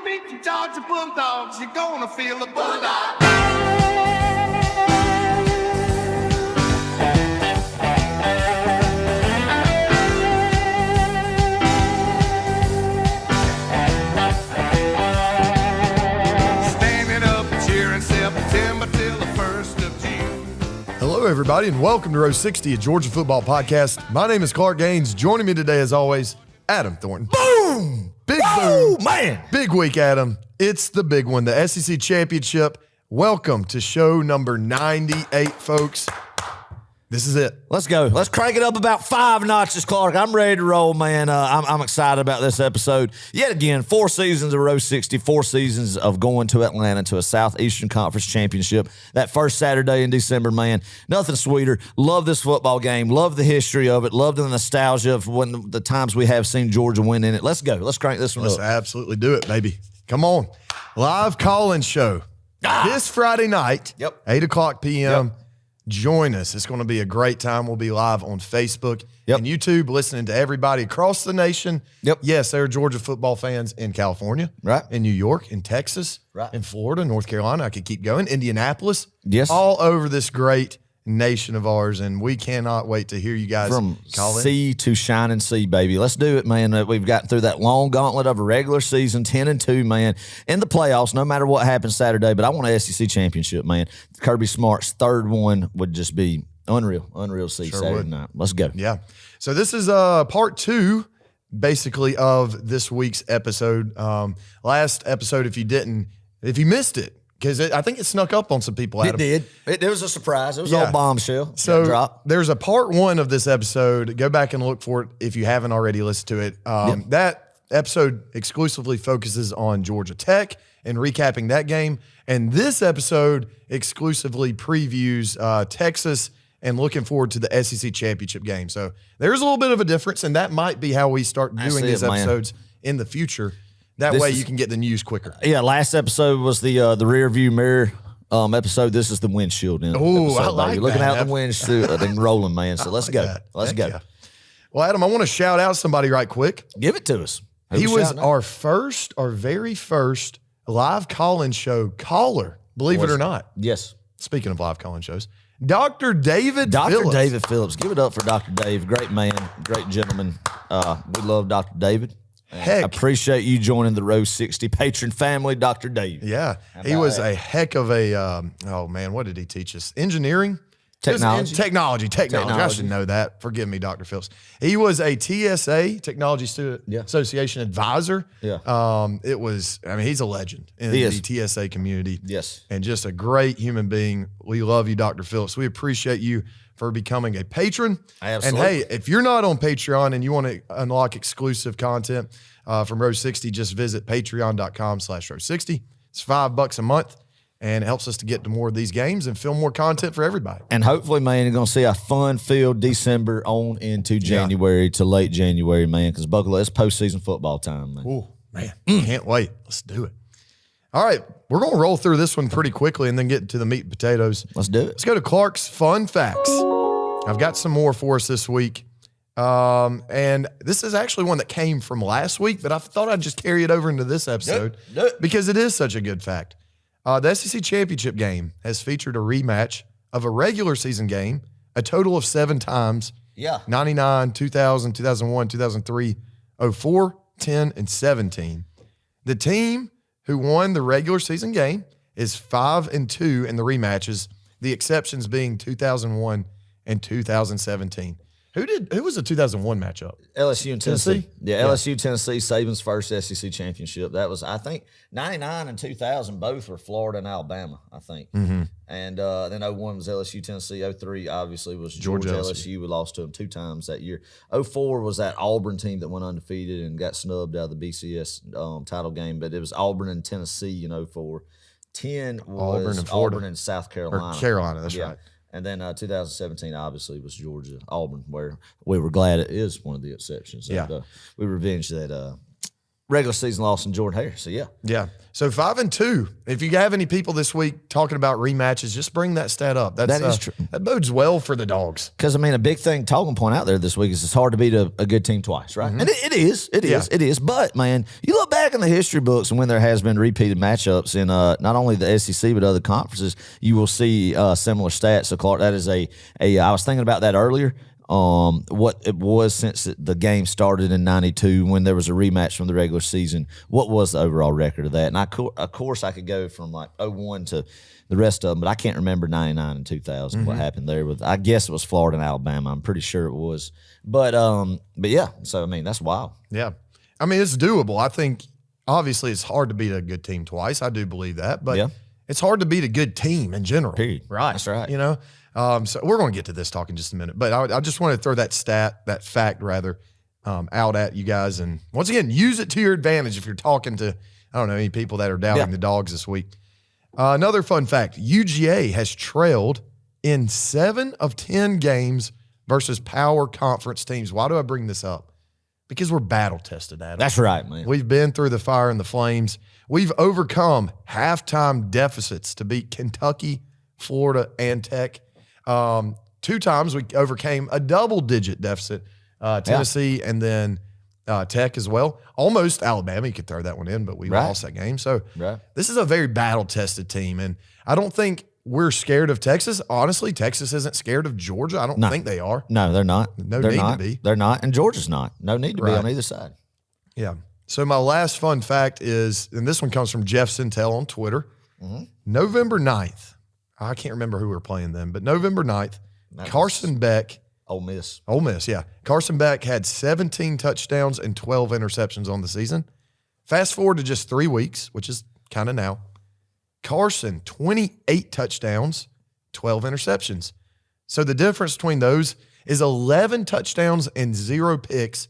beat the Georgia Bulldogs, you're gonna feel the bulldog. Hello, everybody, and welcome to Row 60, a Georgia football podcast. My name is Clark Gaines. Joining me today, as always, Adam Thornton. Boom! Big boom! Man! Big week, Adam. It's the big one, the SEC Championship. Welcome to show number 98, folks. This is it. Let's go. Let's crank it up about 5 notches, Clark. I'm ready to roll, man. I'm excited about this episode. Yet again, 4 seasons of Row 60, 4 seasons of going to Atlanta to a Southeastern Conference Championship. That first Saturday in December, man, nothing sweeter. Love this football game. Love the history of it. Love the nostalgia of when the times we have seen Georgia win in it. Let's go. Let's crank this one Let's up. absolutely do it, baby. Come on. Live call-in show. This Friday night, 8 o'clock p.m., Join us. It's going to be a great time. We'll be live on Facebook and YouTube, listening to everybody across the nation. Yes, there are Georgia football fans in California, in New York, in Texas, in Florida, North Carolina. I could keep going. Indianapolis. All over this great nation of ours, and we cannot wait to hear you guys from call in. sea to shining sea, baby. Let's do it, man. We've gotten through that long gauntlet of a regular season, 10-2, man, in the playoffs, no matter what happens Saturday. But I want an SEC championship, man. Kirby Smart's third one would just be unreal to see Saturday night. Let's go. Yeah. So this is part 2, basically, of this week's episode. Last episode, if you missed it, because I think it snuck up on some people. Adam. It did. It was a surprise. It was all bombshell. So there's a part 1 of this episode. Go back and look for it if you haven't already listened to it. That episode exclusively focuses on Georgia Tech and recapping that game. And this episode exclusively previews Texas and looking forward to the SEC championship game. So there's a little bit of a difference, and that might be how we start doing these episodes in the future. That way you can get the news quicker. Yeah, last episode was the rear view mirror episode. This is the windshield. Oh, I like You're looking out the windshield and rolling, man. So let's go. Let's go. Yeah. Well, Adam, I want to shout out somebody right quick. Give it to us. He was our very first live call-in show caller, believe it or not. Yes. Speaking of live call-in shows, Dr. David Phillips. Dr. David Phillips. Give it up for Dr. Dave. Great man, great gentleman. We love Dr. David. Heck. I appreciate you joining the Row 60 patron family, Dr. Dave. Yeah. He was a heck of a, what did he teach us? Engineering? Technology. I should know that. Forgive me, Dr. Phillips. He was a TSA, Technology Student Association advisor. He's a legend in the TSA community. Yes. And just a great human being. We love you, Dr. Phillips. We appreciate you for becoming a patron. Absolutely. And hey, if you're not on Patreon and you want to unlock exclusive content from Row 60, just visit patreon.com/Row60. It's $5 a month. And it helps us to get to more of these games and film more content for everybody. And hopefully, man, you're going to see a fun-filled December on into January to late January, man, because buckle up, it's postseason football time, man. Oh, man, can't wait. Let's do it. All right, we're going to roll through this one pretty quickly and then get to the meat and potatoes. Let's do it. Let's go to Clark's Fun Facts. I've got some more for us this week. And this is actually one that came from last week, but I thought I'd just carry it over into this episode because it is such a good fact. The SEC championship game has featured a rematch of a regular season game a total of 7 times. 99, 2000, 2001, 2003, 04, 10, and 17. The team who won the regular season game is 5-2 in the rematches, the exceptions being 2001 and 2017. Who was the 2001 matchup? LSU and Tennessee. Yeah, LSU, Tennessee, Saban's first SEC championship. That was, I think, 99 and 2000 both were Florida and Alabama, I think. Mm-hmm. And then 01 was LSU, Tennessee. 03 obviously was Georgia LSU. We lost to them 2 times that year. 04 was that Auburn team that went undefeated and got snubbed out of the BCS title game. But it was Auburn and Tennessee in 04. 10 was Auburn and South Carolina. Or Carolina, that's right. And then 2017 obviously was Georgia Auburn, where we were glad it is one of the exceptions. And, we revenged that regular season loss in Jordan Hare. So, yeah. Yeah. So 5-2. If you have any people this week talking about rematches, just bring that stat up. That is true. That bodes well for the Dogs. Because, I mean, a big thing talking point out there this week is it's hard to beat a good team twice, right? And it is. But, man, you look back in the history books and when there has been repeated matchups in not only the SEC but other conferences, you will see similar stats. So, Clark, that is I was thinking about that earlier. What it was since the game started in 92 when there was a rematch from the regular season. What was the overall record of that? And of course I could go from like 01 to the rest of them, but I can't remember 99 and 2000 what happened there with. I guess it was Florida and Alabama. I'm pretty sure it was. But yeah. So I mean that's wild. Yeah, I mean it's doable. I think obviously it's hard to beat a good team twice. I do believe that, but it's hard to beat a good team in general. Period. Right. That's right. You know. So we're going to get to this talk in just a minute, but I just want to throw that fact out at you guys. And once again, use it to your advantage if you're talking to, I don't know, any people that are doubting the Dogs this week. Another fun fact, UGA has trailed in 7 of 10 games versus power conference teams. Why do I bring this up? Because we're battle tested, Adam. That's right, man. We've been through the fire and the flames. We've overcome halftime deficits to beat Kentucky, Florida, and Tech. 2 times we overcame a double-digit deficit, Tennessee and then Tech as well. Almost Alabama. You could throw that one in, but we lost that game. So this is a very battle-tested team, and I don't think we're scared of Texas. Honestly, Texas isn't scared of Georgia. I don't think they are. No, they're not. They're not. To be. They're not, and Georgia's not. No need to be on either side. Yeah. So my last fun fact is, and this one comes from Jeff Sintel on Twitter, November 9th. I can't remember who we were playing then, but November 9th, Carson Beck. Ole Miss, yeah. Carson Beck had 17 touchdowns and 12 interceptions on the season. Fast forward to just 3 weeks, which is kind of now. Carson, 28 touchdowns, 12 interceptions. So the difference between those is 11 touchdowns and 0 picks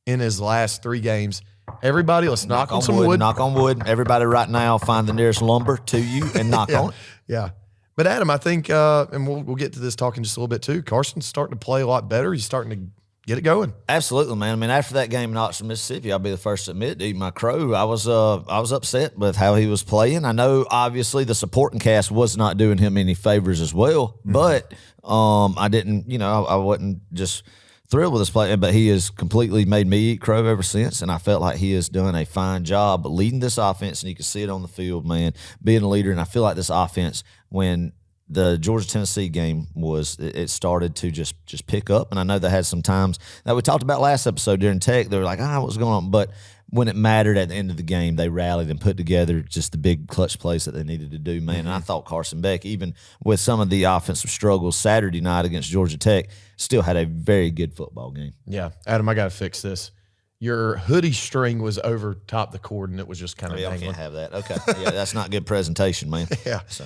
in his last 3 games. Everybody, let's knock on some wood. Knock on wood. Everybody right now find the nearest lumber to you and knock on it. Yeah. But Adam, I think, and we'll get to this talking just a little bit too, Carson's starting to play a lot better. He's starting to get it going. Absolutely, man. I mean, after that game in Oxford, Mississippi, I'll be the first to admit, to eat my crow, I was upset with how he was playing. I know, obviously, the supporting cast was not doing him any favors as well, but I didn't, I wasn't just thrilled with his play, but he has completely made me eat crow ever since, and I felt like he has done a fine job leading this offense, and you can see it on the field, man, being a leader. And I feel like this offense, when the Georgia-Tennessee game it started to just pick up, and I know they had some times that we talked about last episode during Tech. They were like, what's going on? But when it mattered at the end of the game, they rallied and put together just the big clutch plays that they needed to do, man. And I thought Carson Beck, even with some of the offensive struggles Saturday night against Georgia Tech, still had a very good football game. Yeah. Adam, I got to fix this. Your hoodie string was over top the cord, and it was just kind of dangling. I can't have that. Okay. Yeah, that's not good presentation, man. Yeah. So.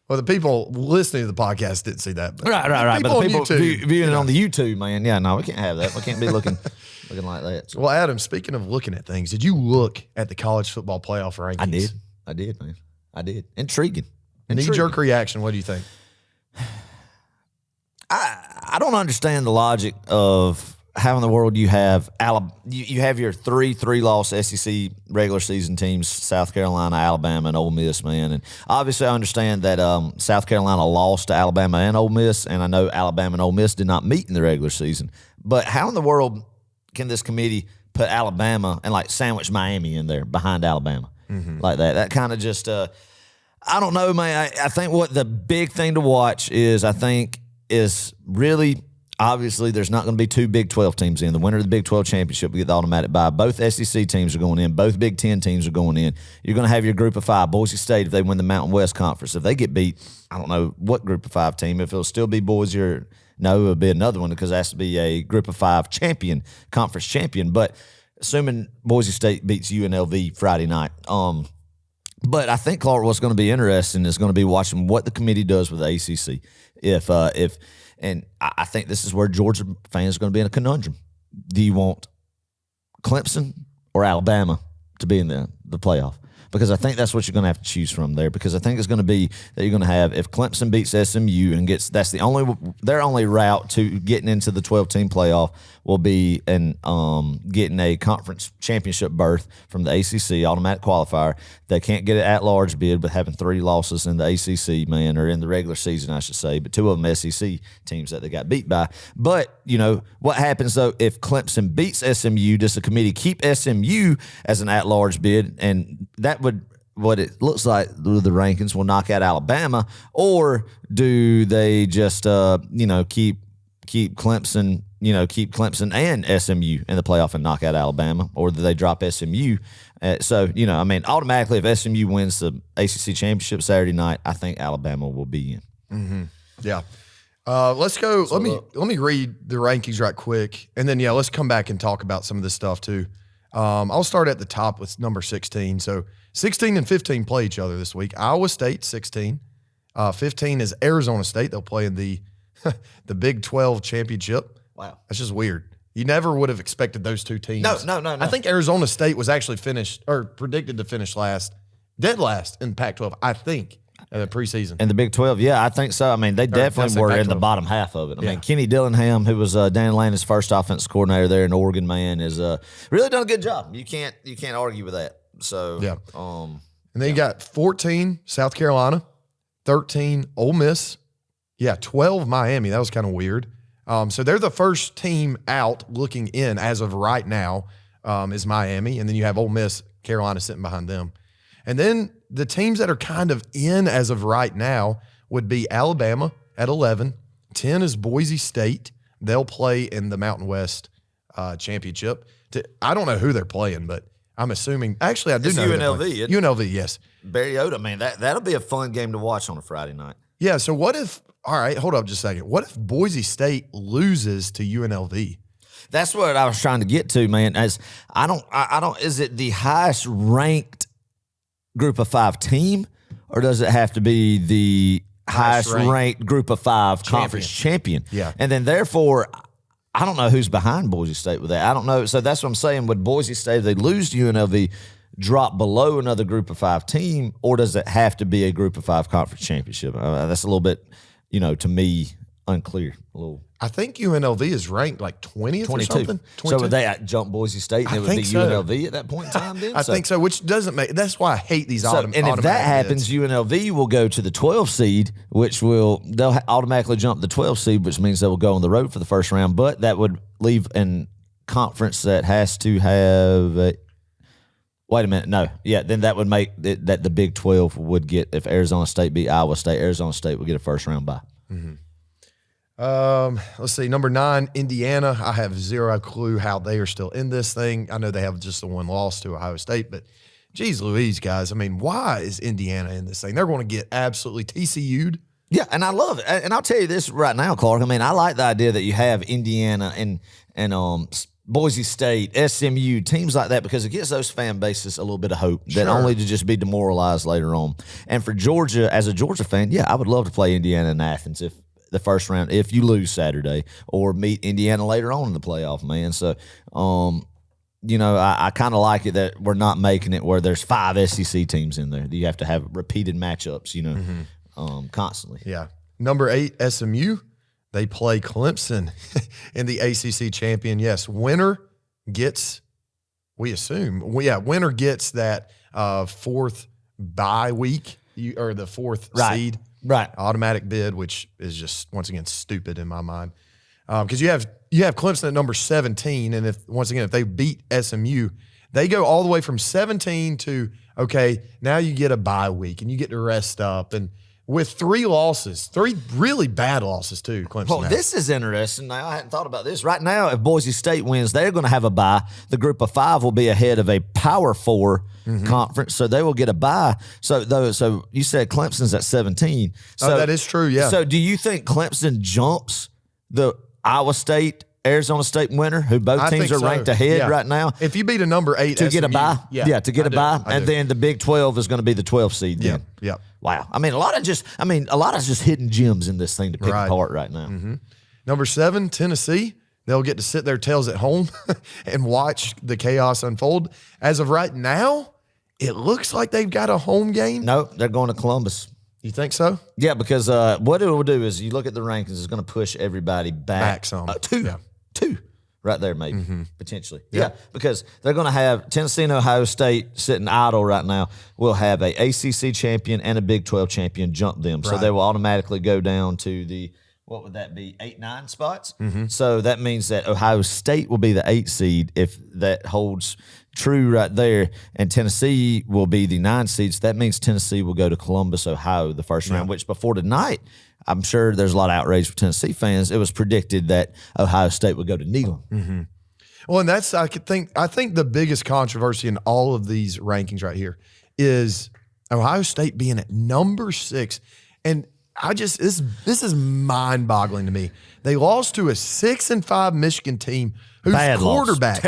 Well, the people listening to the podcast didn't see that. But right. People But the people YouTube, viewing it on the YouTube, man, yeah, no, we can't have that. We can't be looking like that. So. Well, Adam, speaking of looking at things, did you look at the college football playoff rankings? I did, man. I did. Intriguing. Knee-jerk reaction, what do you think? I don't understand the logic of how in the world you have you have your three-loss SEC regular season teams, South Carolina, Alabama, and Ole Miss, man. And obviously I understand that South Carolina lost to Alabama and Ole Miss, and I know Alabama and Ole Miss did not meet in the regular season. But how in the world can this committee put Alabama and like sandwich Miami in there behind Alabama like that? That kind of just I don't know, man. I think what the big thing to watch is really – obviously, there's not going to be 2 Big 12 teams in. The winner of the Big 12 championship will get the automatic bye. Both SEC teams are going in. Both Big 10 teams are going in. You're going to have your group of 5. Boise State, if they win the Mountain West Conference. If they get beat, I don't know what group of 5 team. If it'll still be Boise or no, it'll be another one because it has to be a group of 5 conference champion. But assuming Boise State beats UNLV Friday night. But I think, Clark, what's going to be interesting is going to be watching what the committee does with the ACC. And I think this is where Georgia fans are going to be in a conundrum. Do you want Clemson or Alabama to be in the the playoff. Because I think that's what you're going to have to choose from there. Because I think it's going to be that you're going to have, if Clemson beats SMU and that's their only route to getting into the 12-team playoff will be getting a conference championship berth from the ACC, automatic qualifier. They can't get an at-large bid, but having 3 losses in the ACC, man, or in the regular season, I should say, but 2 of them SEC teams that they got beat by. But, what happens, though, if Clemson beats SMU, does the committee keep SMU as an at-large bid? And that what it looks like the rankings will knock out Alabama, or do they just keep Clemson, keep Clemson and SMU in the playoff and knock out Alabama, or do they drop SMU? Automatically if SMU wins the ACC championship Saturday night, I think Alabama will be in. Mm-hmm. Yeah. Let's go. Let me read the rankings right quick, and then let's come back and talk about some of this stuff too. I'll start at the top with number 16. So 16 and 15 play each other this week. Iowa State 16. 15 is Arizona State. They'll play in the Big 12 championship. Wow, that's just weird. You never would have expected those two teams. No. I think Arizona State was actually predicted to finish dead last in Pac-12. I think. In the preseason. In the Big 12, yeah, I think so. I mean, they definitely were in the bottom half of it. I mean, Kenny Dillingham, who was Dan Lanning' first offensive coordinator there in Oregon, man, is really done a good job. You can't argue with that. So yeah. And then you got 14 South Carolina, 13 Ole Miss, 12 Miami. That was kind of weird. So they're the first team out looking in as of right now is Miami, and then you have Ole Miss, Carolina sitting behind them. And then the teams that are kind of in as of right now would be Alabama at 11. 10 is Boise State. They'll play in the Mountain West championship. I don't know who they're playing, but I'm assuming. Actually, I do know UNLV. UNLV, yes. Barry Odom, man, that'll be a fun game to watch on a Friday night. Yeah. So what if? All right, hold up just a second. What if Boise State loses to UNLV? That's what I was trying to get to, man. As I don't. Is it the highest ranked Group of 5 team, or does it have to be the highest ranked Group of 5 conference champion? Yeah. And then therefore, I don't know who's behind Boise State with that. I don't know. So that's what I'm saying. Would Boise State, if they lose to UNLV, drop below another Group of 5 team, or does it have to be a Group of 5 conference championship? That's a little bit, to me, unclear. I think UNLV is ranked like 20th 22. or something. 22. So would they jump Boise State and it would be UNLV at that point in time then? I think so, which doesn't make – that's why I hate these automatic And if that happens, bids. UNLV will go to the 12 seed, which they'll automatically jump the 12 seed, which means they will go on the road for the first round. But that would leave a conference that has to have wait a minute. No. Yeah, then that would make that the Big 12 would get – if Arizona State beat Iowa State, Arizona State would get a first round bye. Mm-hmm. Let's see. Number 9, Indiana. I have zero clue how they are still in this thing. I know they have just the one loss to Ohio State, but geez Louise, guys. I mean, why is Indiana in this thing? They're going to get absolutely TCU'd. Yeah, and I love it. And I'll tell you this right now, Clark. I mean, I like the idea that you have Indiana and Boise State, SMU, teams like that, because it gives those fan bases a little bit of hope that only to just be demoralized later on. And for Georgia, as a Georgia fan, I would love to play Indiana in Athens if the first round, if you lose Saturday, or meet Indiana later on in the playoff, man. So, I kind of like it that we're not making it where there's 5 SEC teams in there. You have to have repeated matchups, constantly. Yeah. Number 8, SMU. They play Clemson in the ACC champion. Yes, winner gets, winner gets that 4th bye week or the 4th seed. Right. Automatic bid, which is just, once again, stupid in my mind. Because you have Clemson at number 17, and if they beat SMU, they go all the way from 17 to, okay, now you get a bye week, and you get to rest up. And with 3 losses, 3 really bad losses too, Clemson. Well, this is interesting. Now, I hadn't thought about this. Right now, if Boise State wins, they're going to have a bye. The Group of 5 will be ahead of a Power 4 conference, so they will get a bye. So you said Clemson's at 17. So that is true, yeah. So do you think Clemson jumps the Iowa State, Arizona State winner, who both teams are ranked ahead right now? If you beat a number 8 to SMU, get a bye, to get a bye, and do. then the Big 12 is going to be the 12 seed. Then. Yeah. Wow. I mean, a lot of just hidden gems in this thing to pick apart right now. Mm-hmm. Number 7, Tennessee. They'll get to sit their tails at home and watch the chaos unfold. As of right now, It looks like they've got a home game. No, they're going to Columbus. You think so? Yeah, because what it will do is you look at the rankings, it's going to push everybody back some. Two. Right there, maybe, potentially. Yeah, because they're going to have Tennessee and Ohio State sitting idle right now. Will have a ACC champion and a Big 12 champion jump them. So they will automatically go down to the, what would that be, 8-9 spots? So that means that Ohio State will be the 8 seed if that holds true right there, and Tennessee will be the 9 seeds. That means Tennessee will go to Columbus, Ohio, the first round, which before tonight, I'm sure there's a lot of outrage for Tennessee fans. It was predicted that Ohio State would go to Neyland. Well, and that's I think the biggest controversy in all of these rankings right here is Ohio State being at number 6, and this is mind-boggling to me. They lost to a 6-5 Michigan team whose quarterback,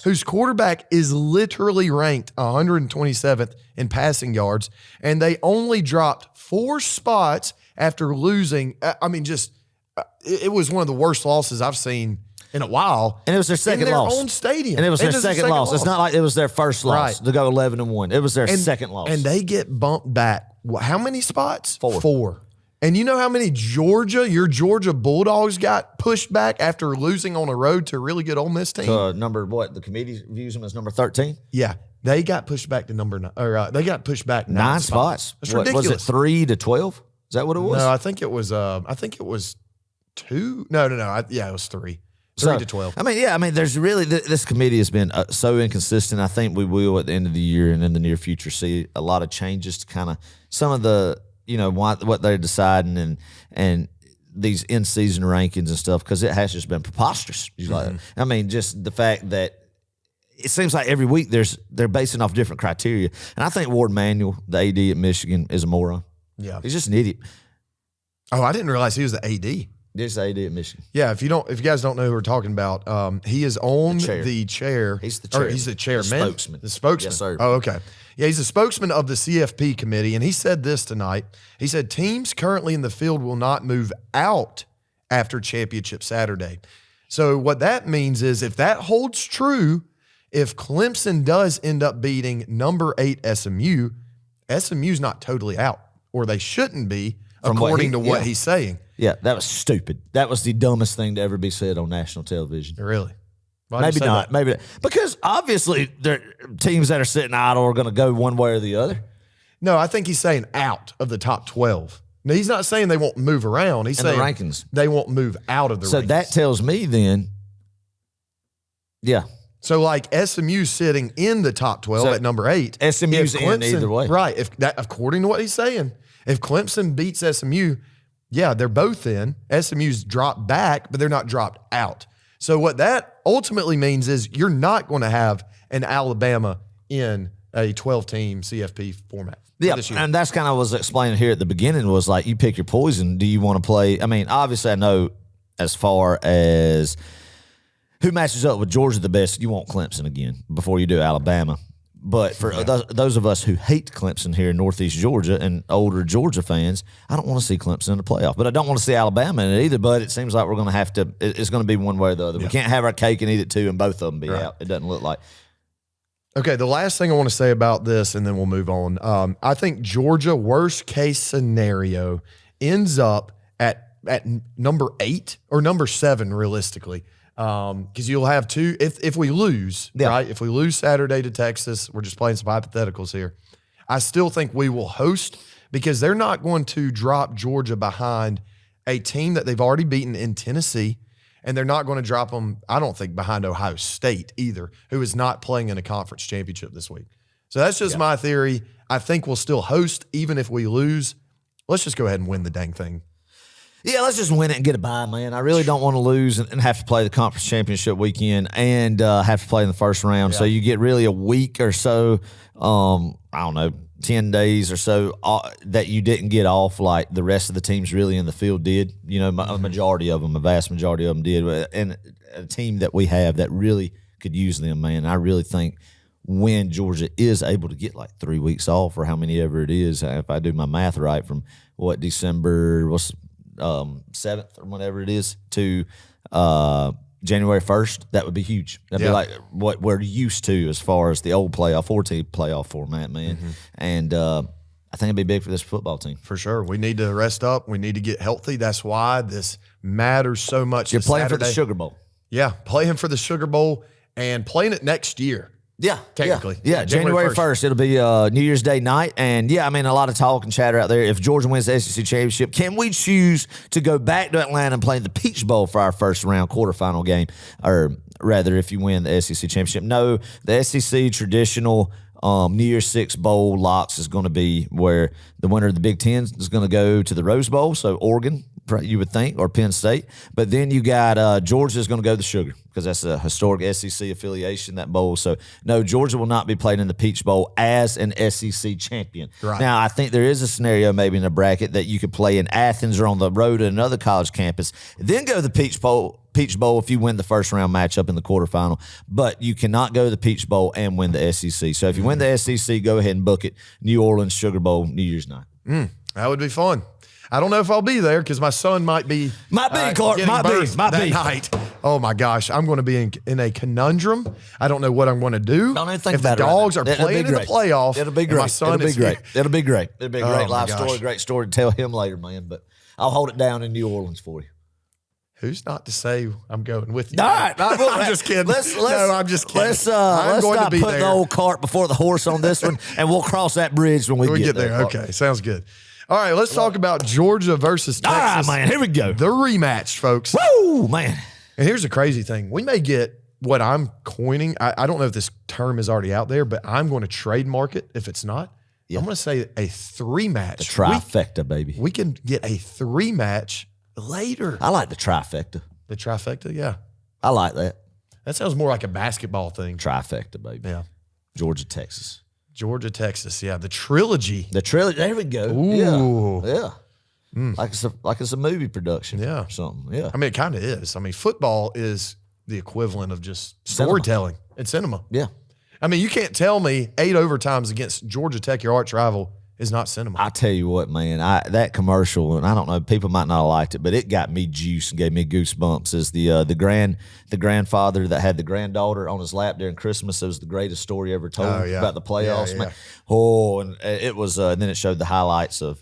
whose quarterback is literally ranked 127th in passing yards, and they only dropped 4 spots after losing. I mean, it was one of the worst losses I've seen in a while. And it was their second loss. In their own stadium. And it was their second loss. It's not like it was their first loss to go 11-1. It was their second loss. And they get bumped back. How many spots? 4. And you know how many your Georgia Bulldogs got pushed back after losing on a road to a really good Ole Miss team? The committee views them as number 13? Yeah. They got pushed back to number 9. They got pushed back 9 spots. That's ridiculous. Was it 3 to 12? Is that what it was? No, I think it was 2. No. It was 3. 3 to 12. I mean, there's really this committee has been so inconsistent. I think we will at the end of the year and in the near future see a lot of changes to kind of some of the what they're deciding and these in-season rankings and stuff, because it has just been preposterous. I mean, just the fact that it seems like every week they're basing off different criteria, and I think Ward Manuel, the AD at Michigan, is a moron. Yeah, he's just an idiot. Oh, I didn't realize he was the AD. This AD at Michigan. Yeah, if you guys don't know who we're talking about, he is on the chair. He's the chair. He's the chairman. The spokesman. The spokesman. Yes, sir. Oh, okay. Yeah, he's the spokesman of the CFP committee, and he said this tonight. He said teams currently in the field will not move out after championship Saturday. So what that means is if that holds true, if Clemson does end up beating number 8 SMU's not totally out, or they shouldn't be, according to what he's saying. Yeah, that was stupid. That was the dumbest thing to ever be said on national television. Really? Maybe not. Maybe not. Because obviously, teams that are sitting idle are going to go one way or the other. No, I think he's saying out of the top 12. Now, he's not saying they won't move around. He's saying the rankings. They won't move out of the rankings. So that tells me then, yeah. So like SMU sitting in the top 12 at number 8. SMU's in either way. Right. According to what he's saying, if Clemson beats SMU, yeah, they're both in. SMU's dropped back, but they're not dropped out. So what that ultimately means is you're not going to have an Alabama in a 12-team CFP format. Yeah, and that's kind of what I was explaining here at the beginning was like you pick your poison. Do you want to play? I mean, obviously I know as far as who matches up with Georgia the best, you want Clemson again before you do Alabama. But for those of us who hate Clemson here in Northeast Georgia and older Georgia fans, I don't want to see Clemson in the playoff. But I don't want to see Alabama in it either. But it seems like we're going to have to – it's going to be one way or the other. Yeah. We can't have our cake and eat it too and both of them be out. It doesn't look like. Okay, the last thing I want to say about this, and then we'll move on. I think Georgia, worst-case scenario, ends up at number 8 or number 7 realistically. Because you'll have two if we lose, right? If we lose Saturday to Texas, we're just playing some hypotheticals here. I still think we will host because they're not going to drop Georgia behind a team that they've already beaten in Tennessee, and they're not going to drop them, I don't think, behind Ohio State either, who is not playing in a conference championship this week. So that's just my theory. I think we'll still host even if we lose. Let's just go ahead and win the dang thing. Yeah, let's just win it and get a bye, man. I really don't want to lose and have to play the conference championship weekend and have to play in the first round. Yeah. So you get really a week or so, I don't know, 10 days or so that you didn't get off like the rest of the teams really in the field did. You know, a majority of them, a vast majority of them did. And a team that we have that really could use them, man. I really think when Georgia is able to get like 3 weeks off or how many ever it is, if I do my math right, from December, 7th or whatever it is to January 1st, that would be huge. That'd be like what we're used to as far as the old playoff, 4-team playoff format, man. And I think it'd be big for this football team. For sure. We need to rest up. We need to get healthy. That's why this matters so much. You're playing Saturday. for the Sugar Bowl. Yeah, playing for the Sugar Bowl and playing it next year. Yeah, technically. Yeah, January 1st. It'll be New Year's Day night. And, yeah, I mean, a lot of talk and chatter out there. If Georgia wins the SEC championship, can we choose to go back to Atlanta and play the Peach Bowl for our first round quarterfinal game? Or rather, if you win the SEC championship. No, the SEC traditional New Year's Six Bowl locks is going to be where the winner of the Big Ten is going to go to the Rose Bowl. So Oregon, you would think, or Penn State. But then you got Georgia is going to go to the Sugar because that's a historic SEC affiliation, that bowl. So, no, Georgia will not be playing in the Peach Bowl as an SEC champion. Right. Now, I think there is a scenario maybe in a bracket that you could play in Athens or on the road at another college campus, then go to the Peach Bowl if you win the first round matchup in the quarterfinal. But you cannot go to the Peach Bowl and win the SEC. So if you win the SEC, go ahead and book it. New Orleans Sugar Bowl, New Year's night. That would be fun. I don't know if I'll be there because my son might be Clark, getting birthed that night. Oh my gosh, I'm going to be in a conundrum. I don't know what I'm going to do. Don't even think if about the it. Dogs Right are playing in the playoff. It'll be great. My son It'll be great. It'll be great. It'll be a great Oh, live my story. gosh. Great story to tell him later, man. But I'll hold it down in New Orleans for you. Who's not to say I'm going with you? All right, I'm just kidding. No, I'm just kidding. Let's I'm going not to be put there. the old cart before the horse on this one, and we'll cross that bridge when we get there. Clark. Okay, sounds good. All right, let's talk about Georgia versus Texas. All right, man, here we go. The rematch, folks. Woo, man. And here's the crazy thing. We may get what I'm coining. I don't know if this term is already out there, but I'm going to trademark it if it's not. I'm going to say a three-match. The trifecta, baby. We can get a three-match later. I like the trifecta. The trifecta, yeah. I like that. That sounds more like a basketball thing. Trifecta, baby. Yeah. Georgia, Texas. Georgia, Texas, yeah. The trilogy. The trilogy. There we go. Ooh. Yeah. Like it's a movie production. Yeah. Or something. Yeah. I mean, it kind of is. I mean, football is the equivalent of just storytelling and cinema. Yeah. I mean, you can't tell me 8 overtimes against Georgia Tech, your arch rival, is not cinema. I tell you what, man, that commercial, and I don't know, people might not have liked it, but it got me juice and gave me goosebumps. As the grandfather that had the granddaughter on his lap during Christmas, it was the greatest story ever told about the playoffs, Yeah, man. yeah. Oh, and it was. And then it showed the highlights of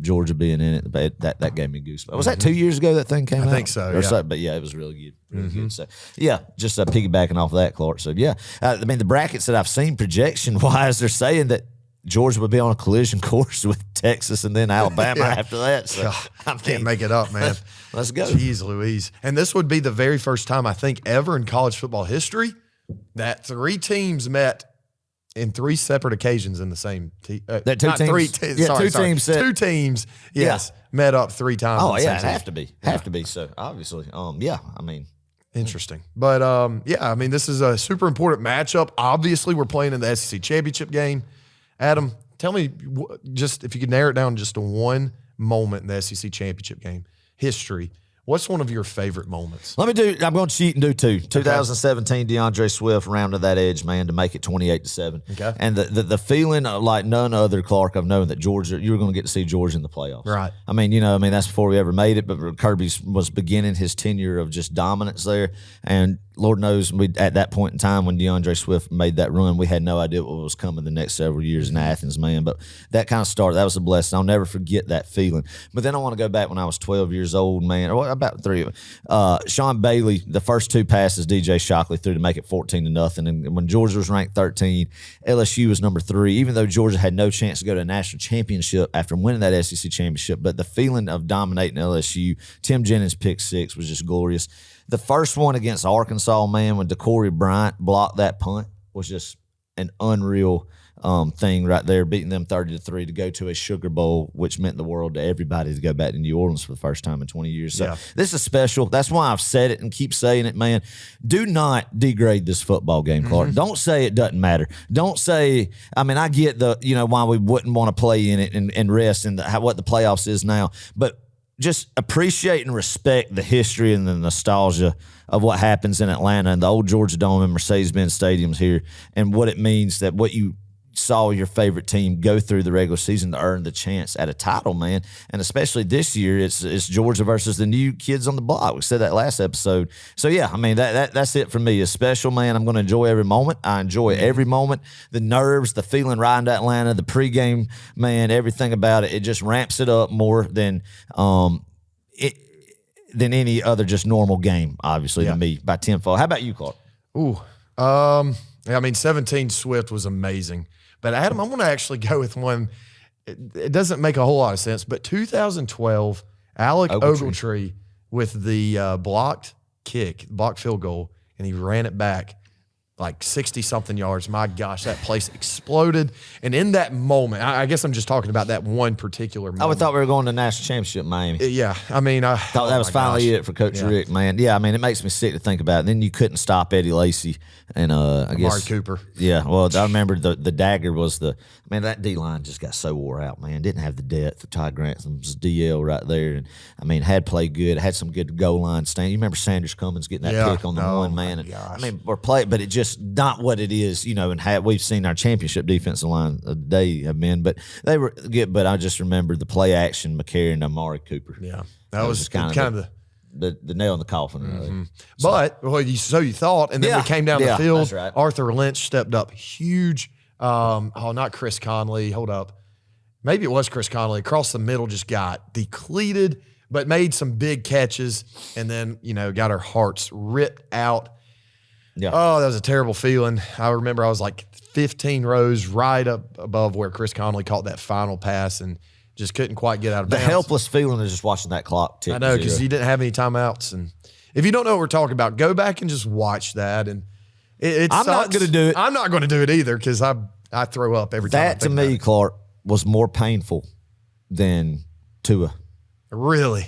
Georgia being in it. But that gave me goosebumps. Was that 2 years ago that thing came out? I think so. Or Yeah. but yeah, it was really good. Really good. So yeah, just piggybacking off that, Clark. So yeah, I mean the brackets that I've seen projection wise, they're saying that Georgia would be on a collision course with Texas and then Alabama after that. So I can't make it up, man. Let's go. Jeez Louise. And this would be the very first time, I think, ever in college football history that 3 teams met in 3 separate occasions in the same team. That two teams. Two teams, yes, met up 3 times. Oh in the yeah, same it season. have to be. So obviously, yeah. I mean, Interesting. But, I mean, this is a super important matchup. Obviously, we're playing in the SEC championship game. Adam, tell me, just if you could narrow it down just to one moment in the SEC championship game, history, what's one of your favorite moments? I'm going to cheat and do 2. 2017, DeAndre Swift rounded that edge, man, to make it 28-7. Okay. And the feeling like none other, Clark, I've known that Georgia, you were going to get to see Georgia in the playoffs. Right. I mean, that's before we ever made it, but Kirby was beginning his tenure of just dominance there. And Lord knows, at that point in time when DeAndre Swift made that run, we had no idea what was coming the next several years in Athens, man. But that kind of started. That was a blessing. I'll never forget that feeling. But then I want to go back when I was 12 years old, man, or about 3. Sean Bailey, the first 2 passes DJ Shockley threw to make it 14-0. And when Georgia was ranked 13, LSU was number 3, even though Georgia had no chance to go to a national championship after winning that SEC championship. But the feeling of dominating LSU, Tim Jennings' pick 6 was just glorious. The first one against Arkansas, man, when DeCorey Bryant blocked that punt was just an unreal thing right there, beating them 30-3 to go to a Sugar Bowl, which meant the world to everybody to go back to New Orleans for the first time in 20 years. So this is special. That's why I've said it and keep saying it, man. Do not degrade this football game, Clark. Don't say it doesn't matter. Don't say, I mean, I get why we wouldn't want to play in it and rest and what the playoffs is now, but just appreciate and respect the history and the nostalgia of what happens in Atlanta and the old Georgia Dome and Mercedes-Benz stadiums here and what it means that what you saw your favorite team go through the regular season to earn the chance at a title, man. And especially this year, it's Georgia versus the new kids on the block. We said that last episode. So, yeah, I mean, that's it for me. It's special, man. I'm going to enjoy every moment. I enjoy every moment. The nerves, the feeling riding to Atlanta, the pregame, man, everything about it. It just ramps it up more than any other just normal game, obviously, to me, by tenfold. How about you, Clark? Ooh. I mean, 17 Swift was amazing. But, Adam, I'm going to actually go with one. It doesn't make a whole lot of sense, but 2012, Alec Ogletree with the blocked field goal, and he ran it back like 60-something yards. My gosh, that place exploded. And in that moment, I guess I'm just talking about that one particular moment. I thought we were going to national championship in Miami. Yeah, I mean, I thought that was finally it for Coach Rick, man. Yeah, I mean, it makes me sick to think about it. And then you couldn't stop Eddie Lacy and I guess Amari Cooper. Yeah, well, I remember the dagger was that D line just got so wore out, man. Didn't have the depth of Ty Grantham's DL right there, and I mean, had played good, had some good goal line stand. You remember Sanders Cummins getting that pick on the one, man. And, I mean, we're playing, but it just not what it is, and we've seen our championship defensive line today have been, but they were good. But I just remember the play action, McCary and Amari Cooper. Yeah, that was kind of the nail in the coffin. Really. But you thought, and then we came down the field. That's right. Arthur Lynch stepped up huge. Not Chris Conley. Hold up, maybe it was Chris Conley. Across the middle, just got depleted, but made some big catches, and then got our hearts ripped out. Yeah. Oh, that was a terrible feeling. I remember I was like 15 rows right up above where Chris Conley caught that final pass and just couldn't quite get out of bounds. The helpless feeling is just watching that clock tick. I know, because you didn't have any timeouts. And if you don't know what we're talking about, go back and just watch that. And I'm not going to do it. I'm not going to do it either because I throw up every time. That to me, Clark, was more painful than Tua. Really?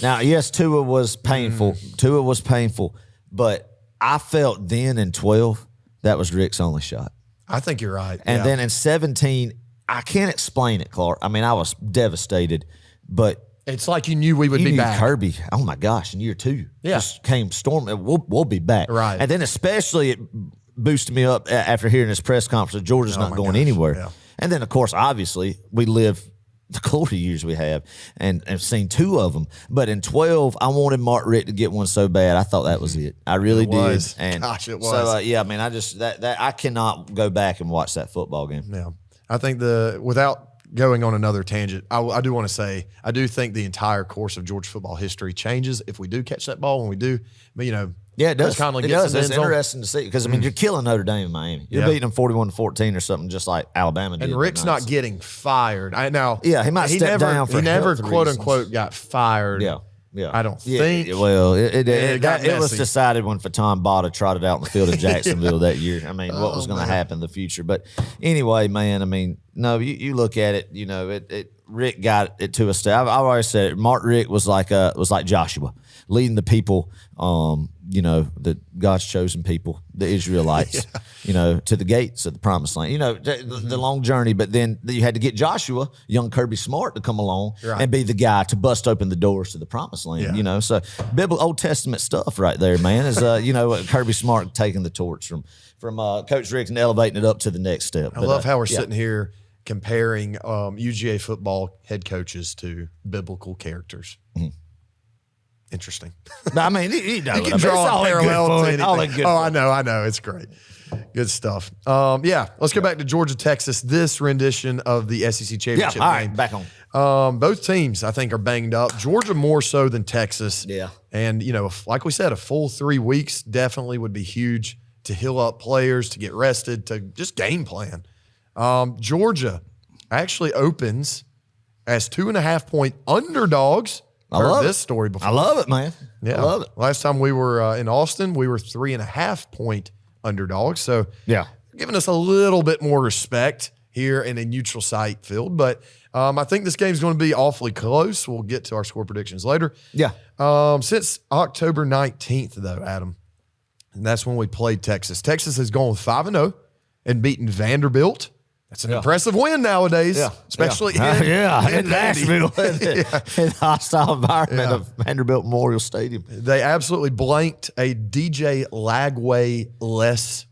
Now, yes, Tua was painful. Tua was painful, but I felt then in 12 that was Rick's only shot. I think you're right. And then in 17, I can't explain it, Clark. I mean, I was devastated, but it's like you knew we would be back. Kirby, oh my gosh, in year 2, just came storming. We'll be back, right? And then especially it boosted me up after hearing his press conference that Georgia's not going anywhere. Yeah. And then of course, obviously, we live the glory years we have and seen 2 of them. But in 12, I wanted Mark Richt to get one so bad. I thought that was it. I really did. And gosh, it was. So I mean, I just that I cannot go back and watch that football game. Yeah, I think without going on another tangent, I do want to say I do think the entire course of Georgia football history changes if we do catch that ball when we do. But yeah, it does. It does. It's interesting to see because I mean you're killing Notre Dame in Miami. You're beating them 41-14 or something, just like Alabama did. And Rick's not getting fired. He might step down for he never quote reasons. Unquote got fired. Yeah. I don't think. Well, it was messy. decided when Faton Bada trotted out in the field in Jacksonville that year. I mean, what was going to happen in the future? But anyway, man, I mean, no, you look at it. Rick got it to a state. I've always said it. Mark Richt was like Joshua, leading the people, the God's chosen people, the Israelites, to the gates of the promised land. The long journey, but then you had to get Joshua, young Kirby Smart, to come along and be the guy to bust open the doors to the promised land. Yeah. So biblical Old Testament stuff right there, man. Is Kirby Smart taking the torch from Coach Rick and elevating it up to the next step. I love how we're sitting here comparing UGA football head coaches to biblical characters. Mm-hmm. Interesting. I mean, you can draw a parallel to anything. I know. It's great. Good stuff. Let's go back to Georgia, Texas. This rendition of the SEC championship game. All right, back on. Both teams, I think, are banged up. Georgia more so than Texas. Yeah. And, like we said, a full 3 weeks definitely would be huge to heal up players, to get rested, to just game plan. Georgia actually opens as 2.5-point underdogs. I love this story before. I love it, man. Yeah. I love it. Last time we were in Austin, we were 3.5-point underdogs. So giving us a little bit more respect here in a neutral site field. But I think this game's going to be awfully close. We'll get to our score predictions later. Yeah. Since October 19th, though, Adam, and that's when we played Texas. Texas has gone 5-0 and beaten Vanderbilt. That's an impressive win nowadays, especially in Nashville, in the hostile environment of Vanderbilt Memorial Stadium. They absolutely blanked a DJ Lagway-less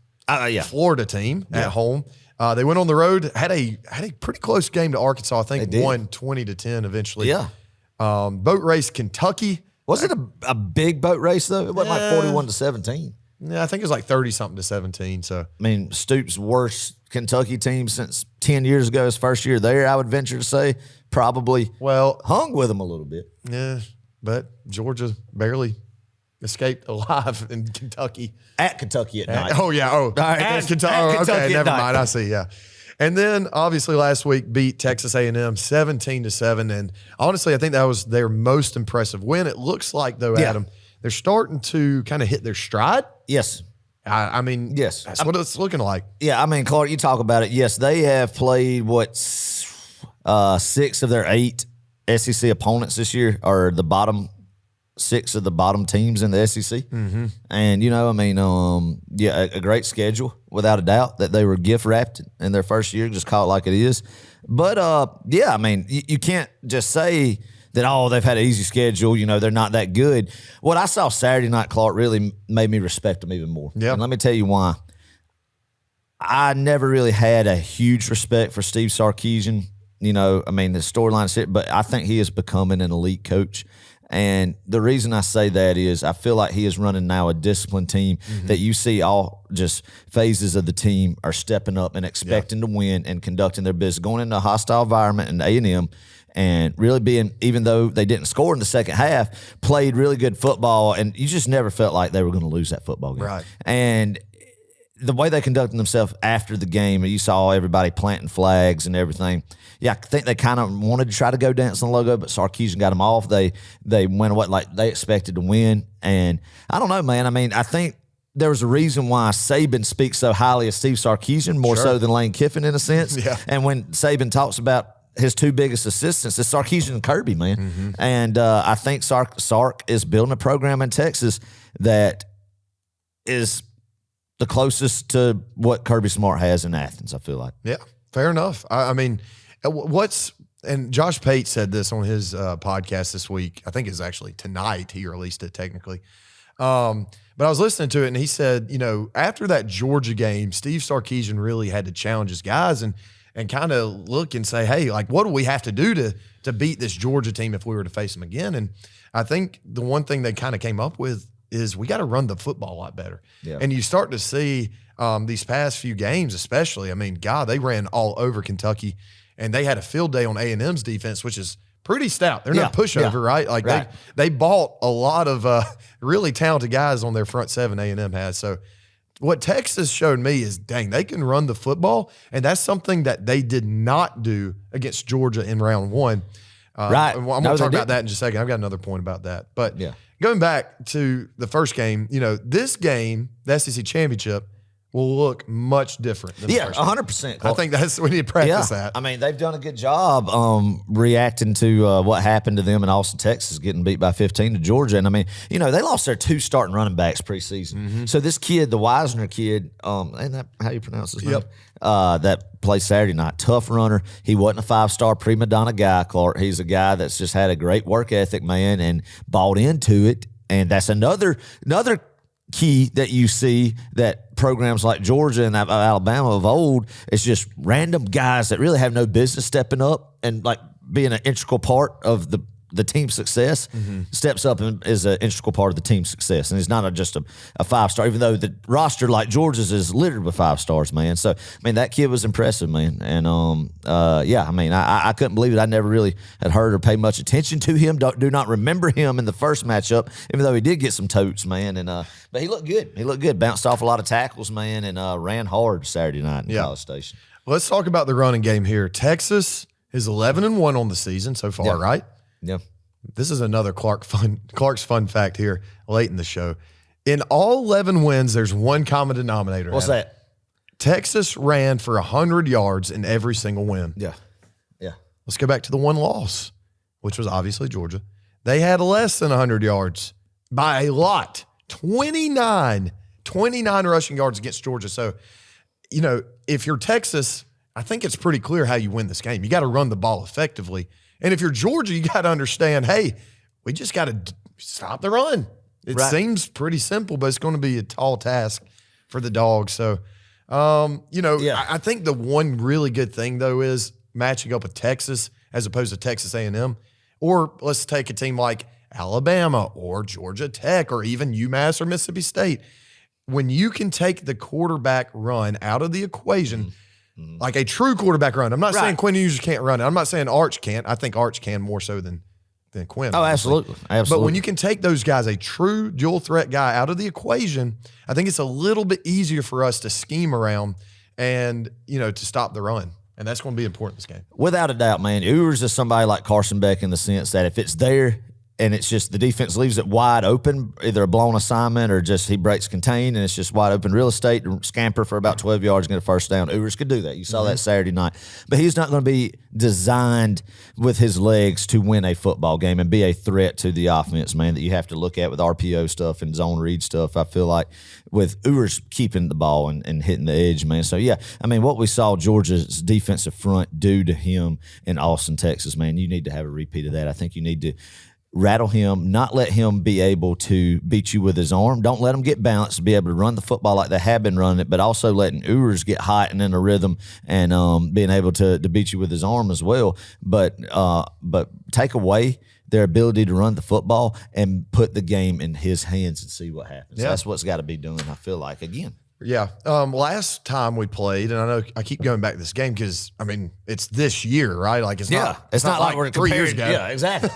Florida team at home. They went on the road, had a pretty close game to Arkansas. I think They did. won 20-10 eventually. Yeah. Boat race Kentucky. Was it a big boat race, though? It wasn't like 41-17. Yeah, I think it was like 30-something to 17. So I mean, Stoops' worst Kentucky team since 10 years ago, his first year there, I would venture to say, probably hung with them a little bit. Yeah, but Georgia barely escaped alive in Kentucky. At Kentucky at night. Oh, yeah. Oh, At Kentucky. Kentucky Okay, at never night. mind. I see, yeah. And then, obviously, last week beat Texas A&M 17-7. And honestly, I think that was their most impressive win. It looks like, though, Yeah. Adam, they're starting to kind of hit their stride. Yes. I mean, Yes. that's what it's looking like. Yeah, I mean, Clark, you talk about it. Yes, they have played, 6 of their 8 SEC opponents this year, or the bottom 6 of the bottom teams in the SEC. Mm-hmm. And, a great schedule, without a doubt, that they were gift-wrapped in their first year. Just call it like it is. But, I mean, you can't just say that, they've had an easy schedule, they're not that good. What I saw Saturday night, Clark, really made me respect them even more. Yeah. And let me tell you why. I never really had a huge respect for Steve Sarkisian. The storyline's it, but I think he is becoming an elite coach. And the reason I say that is I feel like he is running now a disciplined team that you see all just phases of the team are stepping up and expecting to win and conducting their business, going into a hostile environment in A&M and really being, even though they didn't score in the second half, played really good football, and you just never felt like they were going to lose that football game. Right. And the way they conducted themselves after the game, you saw everybody planting flags and everything. Yeah, I think they kind of wanted to try to go dance on the logo, but Sarkisian got them off. They went away like they expected to win. And I don't know, man. I mean, I think there was a reason why Saban speaks so highly of Steve Sarkisian, more so than Lane Kiffin in a sense. Yeah. And when Saban talks about his 2 biggest assistants, it's Sarkisian and Kirby, man. Mm-hmm. And I think Sark is building a program in Texas that is the closest to what Kirby Smart has in Athens, I feel like. Yeah, fair enough. I mean, and Josh Pate said this on his podcast this week. I think it's actually tonight he released it technically. But I was listening to it, and he said, after that Georgia game, Steve Sarkisian really had to challenge his guys and kind of look and say, hey, like, what do we have to do to beat this Georgia team if we were to face them again? And I think the one thing they kind of came up with is we got to run the football a lot better. Yeah. And you start to see these past few games especially, I mean, God, they ran all over Kentucky, and they had a field day on A&M's defense, which is pretty stout. They're not pushover, right? Like they bought a lot of really talented guys on their front seven A&M has. So what Texas showed me is, dang, they can run the football, and that's something that they did not do against Georgia in round 1. Right. I'm going to talk about that in just a second. I've got another point about that. But going back to the first game, this game, the SEC championship, will look much different than the first game. 100%. I think we need to practice that. I mean, they've done a good job reacting to what happened to them in Austin, Texas, getting beat by 15 to Georgia. And I mean, they lost their 2 starting running backs preseason. Mm-hmm. So this kid, the Wisner kid, ain't that how you pronounce his name? That played Saturday night, tough runner. He wasn't a 5-star prima donna guy, Clark. He's a guy that's just had a great work ethic, man, and bought into it. And that's another key that you see that programs like Georgia and Alabama of old, it's just random guys that really have no business stepping up and like being an integral part of the team's success, steps up and is an integral part of the team's success. And he's not just a 5-star, even though the roster like Georgia's is littered with 5 stars, man. So, I mean, that kid was impressive, man. And, I mean, I couldn't believe it. I never really had heard or paid much attention to him. Do not remember him in the first matchup, even though he did get some totes, man. And but he looked good. He looked good. Bounced off a lot of tackles, man, and ran hard Saturday night in College Station. Let's talk about the running game here. Texas is 11-1 on the season so far, right? Yeah. This is another Clark's fun fact here late in the show. In all 11 wins, there's one common denominator. What's that? Texas ran for 100 yards in every single win. Yeah. Let's go back to the one loss, which was obviously Georgia. They had less than 100 yards by a lot. 29 rushing yards against Georgia. So, if you're Texas, I think it's pretty clear how you win this game. You got to run the ball effectively. And if you're Georgia, you got to understand, hey, we just got to stop the run. It seems pretty simple, but it's going to be a tall task for the Dawgs. So, I think the one really good thing though is matching up with Texas as opposed to Texas A&M, or let's take a team like Alabama or Georgia Tech or even UMass or Mississippi State. When you can take the quarterback run out of the equation, like a true quarterback run. I'm not saying Quinn Ewers can't run it. I'm not saying Arch can't. I think Arch can more so than Quinn. Oh, absolutely. But when you can take those guys, a true dual threat guy out of the equation, I think it's a little bit easier for us to scheme around and, to stop the run. And that's going to be important in this game. Without a doubt, man. Ewers is somebody like Carson Beck in the sense that if it's there and it's just the defense leaves it wide open, either a blown assignment or just he breaks contain and it's just wide open real estate, scamper for about 12 yards and get a first down. Ewers could do that. You saw that Saturday night. But he's not going to be designed with his legs to win a football game and be a threat to the offense, man, that you have to look at with RPO stuff and zone read stuff. I feel like with Ewers keeping the ball and hitting the edge, man. So, yeah, I mean, what we saw Georgia's defensive front do to him in Austin, Texas, man, you need to have a repeat of that. I think you need to rattle him, not let him be able to beat you with his arm. Don't let him get balanced to be able to run the football like they have been running it, but also letting Ewers get hot and in a rhythm and being able to beat you with his arm as well. But take away their ability to run the football and put the game in his hands and see what happens. Yeah. That's what's got to be done, I feel like, again. Yeah. Last time we played, and I know I keep going back to this game because, I mean, it's this year, right? Like, it's not like we're 3 years ago. Yeah, exactly.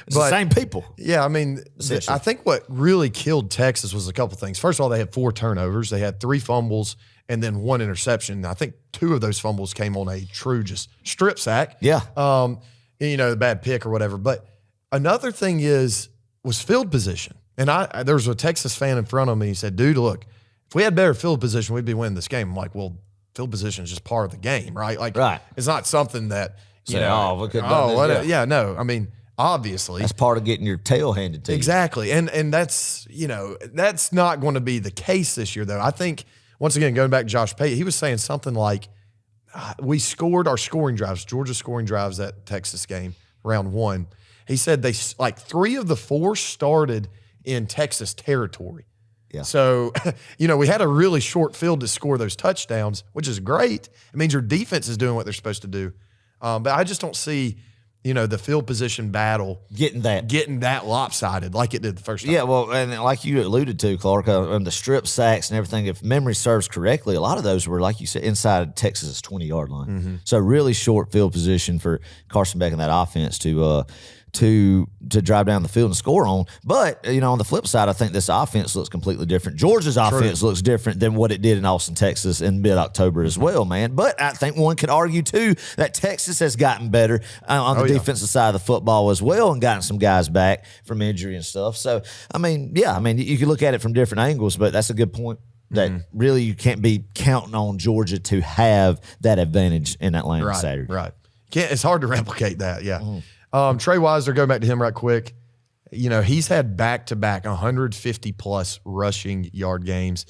It's the same people. Yeah, I mean, I think what really killed Texas was a couple things. First of all, they had 4 turnovers. They had 3 fumbles and then 1 interception. I think 2 of those fumbles came on a true just strip sack. Yeah. The bad pick or whatever. But another thing was field position. And there was a Texas fan in front of me. He said, dude, look, if we had better field position, we'd be winning this game. I'm like, well, field position is just part of the game, right? Like, it's not something that, we could have done this. Yeah, no. I mean, obviously. That's part of getting your tail handed to you. Exactly. And that's, that's not going to be the case this year, though. I think, once again, going back to Josh Pate, he was saying something like, we scored our scoring drives, Georgia scoring drives that Texas game, round 1. He said 3 of the 4 started in Texas territory. Yeah. So, we had a really short field to score those touchdowns, which is great. It means your defense is doing what they're supposed to do. But I just don't see, the field position battle getting that lopsided like it did the first time. Yeah, well, and like you alluded to, Clark, and the strip sacks and everything, if memory serves correctly, a lot of those were, like you said, inside Texas's 20-yard line. Mm-hmm. So really short field position for Carson Beck and that offense to drive down the field and score on. But, on the flip side, I think this offense looks completely different. Georgia's offense looks different than what it did in Austin, Texas in mid-October as well, man. But I think one could argue, too, that Texas has gotten better on the defensive side of the football as well and gotten some guys back from injury and stuff. So, you can look at it from different angles, but that's a good point. That really you can't be counting on Georgia to have that advantage in Atlanta Saturday. Right. It's hard to replicate that, yeah. Trey Weiser, go back to him right quick. He's had back-to-back 150-plus rushing yard games.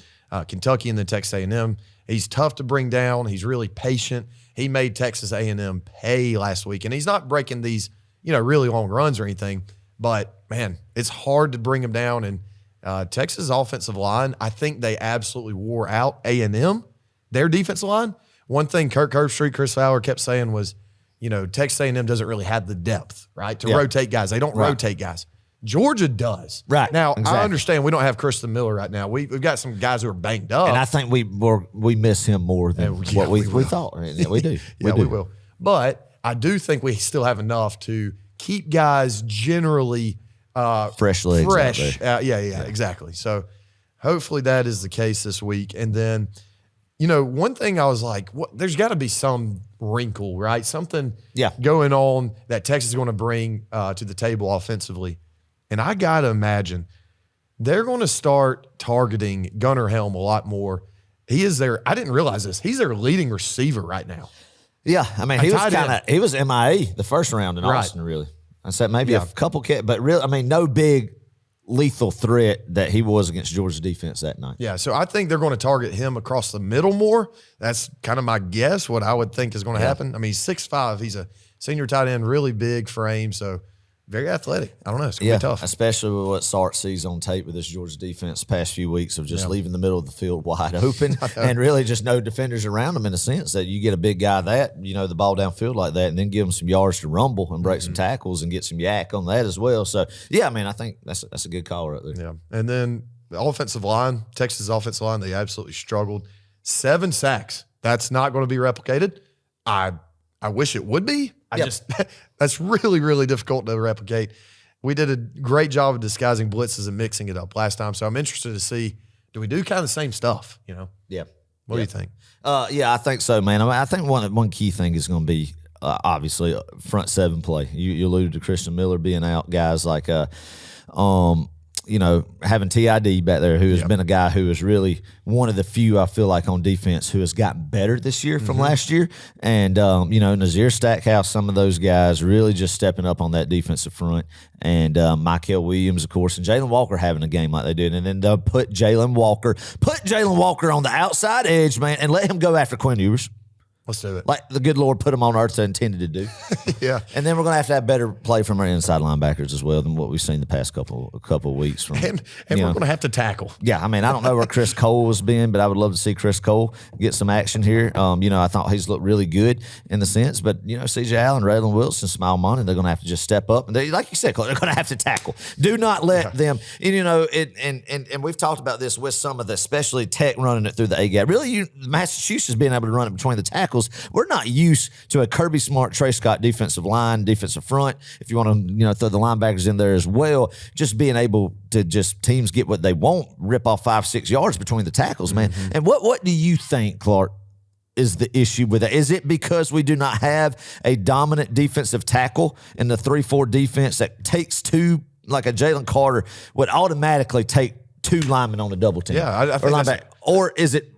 Kentucky and then Texas A&M. He's tough to bring down. He's really patient. He made Texas A&M pay last week, and he's not breaking these, really long runs or anything. But, man, it's hard to bring him down. And Texas' offensive line, I think they absolutely wore out A&M, their defensive line. One thing Kirk Herbstreit, Chris Fowler kept saying was, Texas A&M doesn't really have the depth, right, to rotate guys. They don't rotate guys. Georgia does. Right. Now, I understand we don't have Kristen Miller right now. We've got some guys who are banged up. And I think we miss him more than what we thought. Yeah, we do. We will. But I do think we still have enough to keep guys generally fresh legs. Yeah, exactly. So hopefully that is the case this week. And then, one thing I was like, there's got to be some wrinkle, right? Something going on that Texas is going to bring to the table offensively. And I got to imagine they're going to start targeting Gunnar Helm a lot more. I didn't realize this. He's their leading receiver right now. Yeah. He was MIA the first round in Austin, really. I said maybe a couple, but really, no big lethal threat that he was against Georgia's defense that night. Yeah, so I think they're going to target him across the middle more. That's kind of my guess, what I would think is going to happen. He's 6'5". He's a senior tight end, really big frame. So very athletic. I don't know. It's going to be tough. Especially with what Sark sees on tape with this Georgia defense the past few weeks of just leaving the middle of the field wide open and really just no defenders around them in the sense that you get a big guy the ball downfield like that and then give them some yards to rumble and break some tackles and get some yak on that as well. So, I think that's a good call right there. Yeah. And then the offensive line, Texas offensive line, they absolutely struggled. 7 sacks. That's not going to be replicated. I wish it would be. That's really, really difficult to replicate. We did a great job of disguising blitzes and mixing it up last time. So I'm interested to see, do we do kind of the same stuff, Yeah. What do you think? I think so, man. I think one key thing is going to be obviously front 7 play. You alluded to Christian Miller being out, guys like having TID back there, who has been a guy who is really one of the few, I feel like, on defense who has gotten better this year from last year. And, Nazir Stackhouse, some of those guys really just stepping up on that defensive front. And Michael Williams, of course, and Jalen Walker having a game like they did. And then they'll put Jalen Walker on the outside edge, man, and let him go after Quinn Ewers. Let's do it. Like the good Lord put them on earth intended to do. Yeah. And then we're going to have better play from our inside linebackers as well than what we've seen the past couple of weeks. From, and we're going to have to tackle. Yeah, I don't know where Chris Cole has been, but I would love to see Chris Cole get some action here. I thought he's looked really good in the sense, but, C.J. Allen, Raylan Wilson, Smile Money, they're going to have to just step up. And they, like you said, Cole, they're going to have to tackle. Do not let them, and we've talked about this with some of the, especially Tech running it through the A-gap. Really, Massachusetts being able to run it between the tackles. We're not used to a Kirby Smart, Trey Scott defensive line, defensive front. If you want to, throw the linebackers in there as well, just being able to just teams get what they want, rip off 5-6 yards between the tackles, man. And what do you think, Clark, is the issue with that? Is it because we do not have a dominant defensive tackle in the 3-4 defense that takes two, like a Jalen Carter would automatically take 2 linemen on a double team? Yeah, I think or is it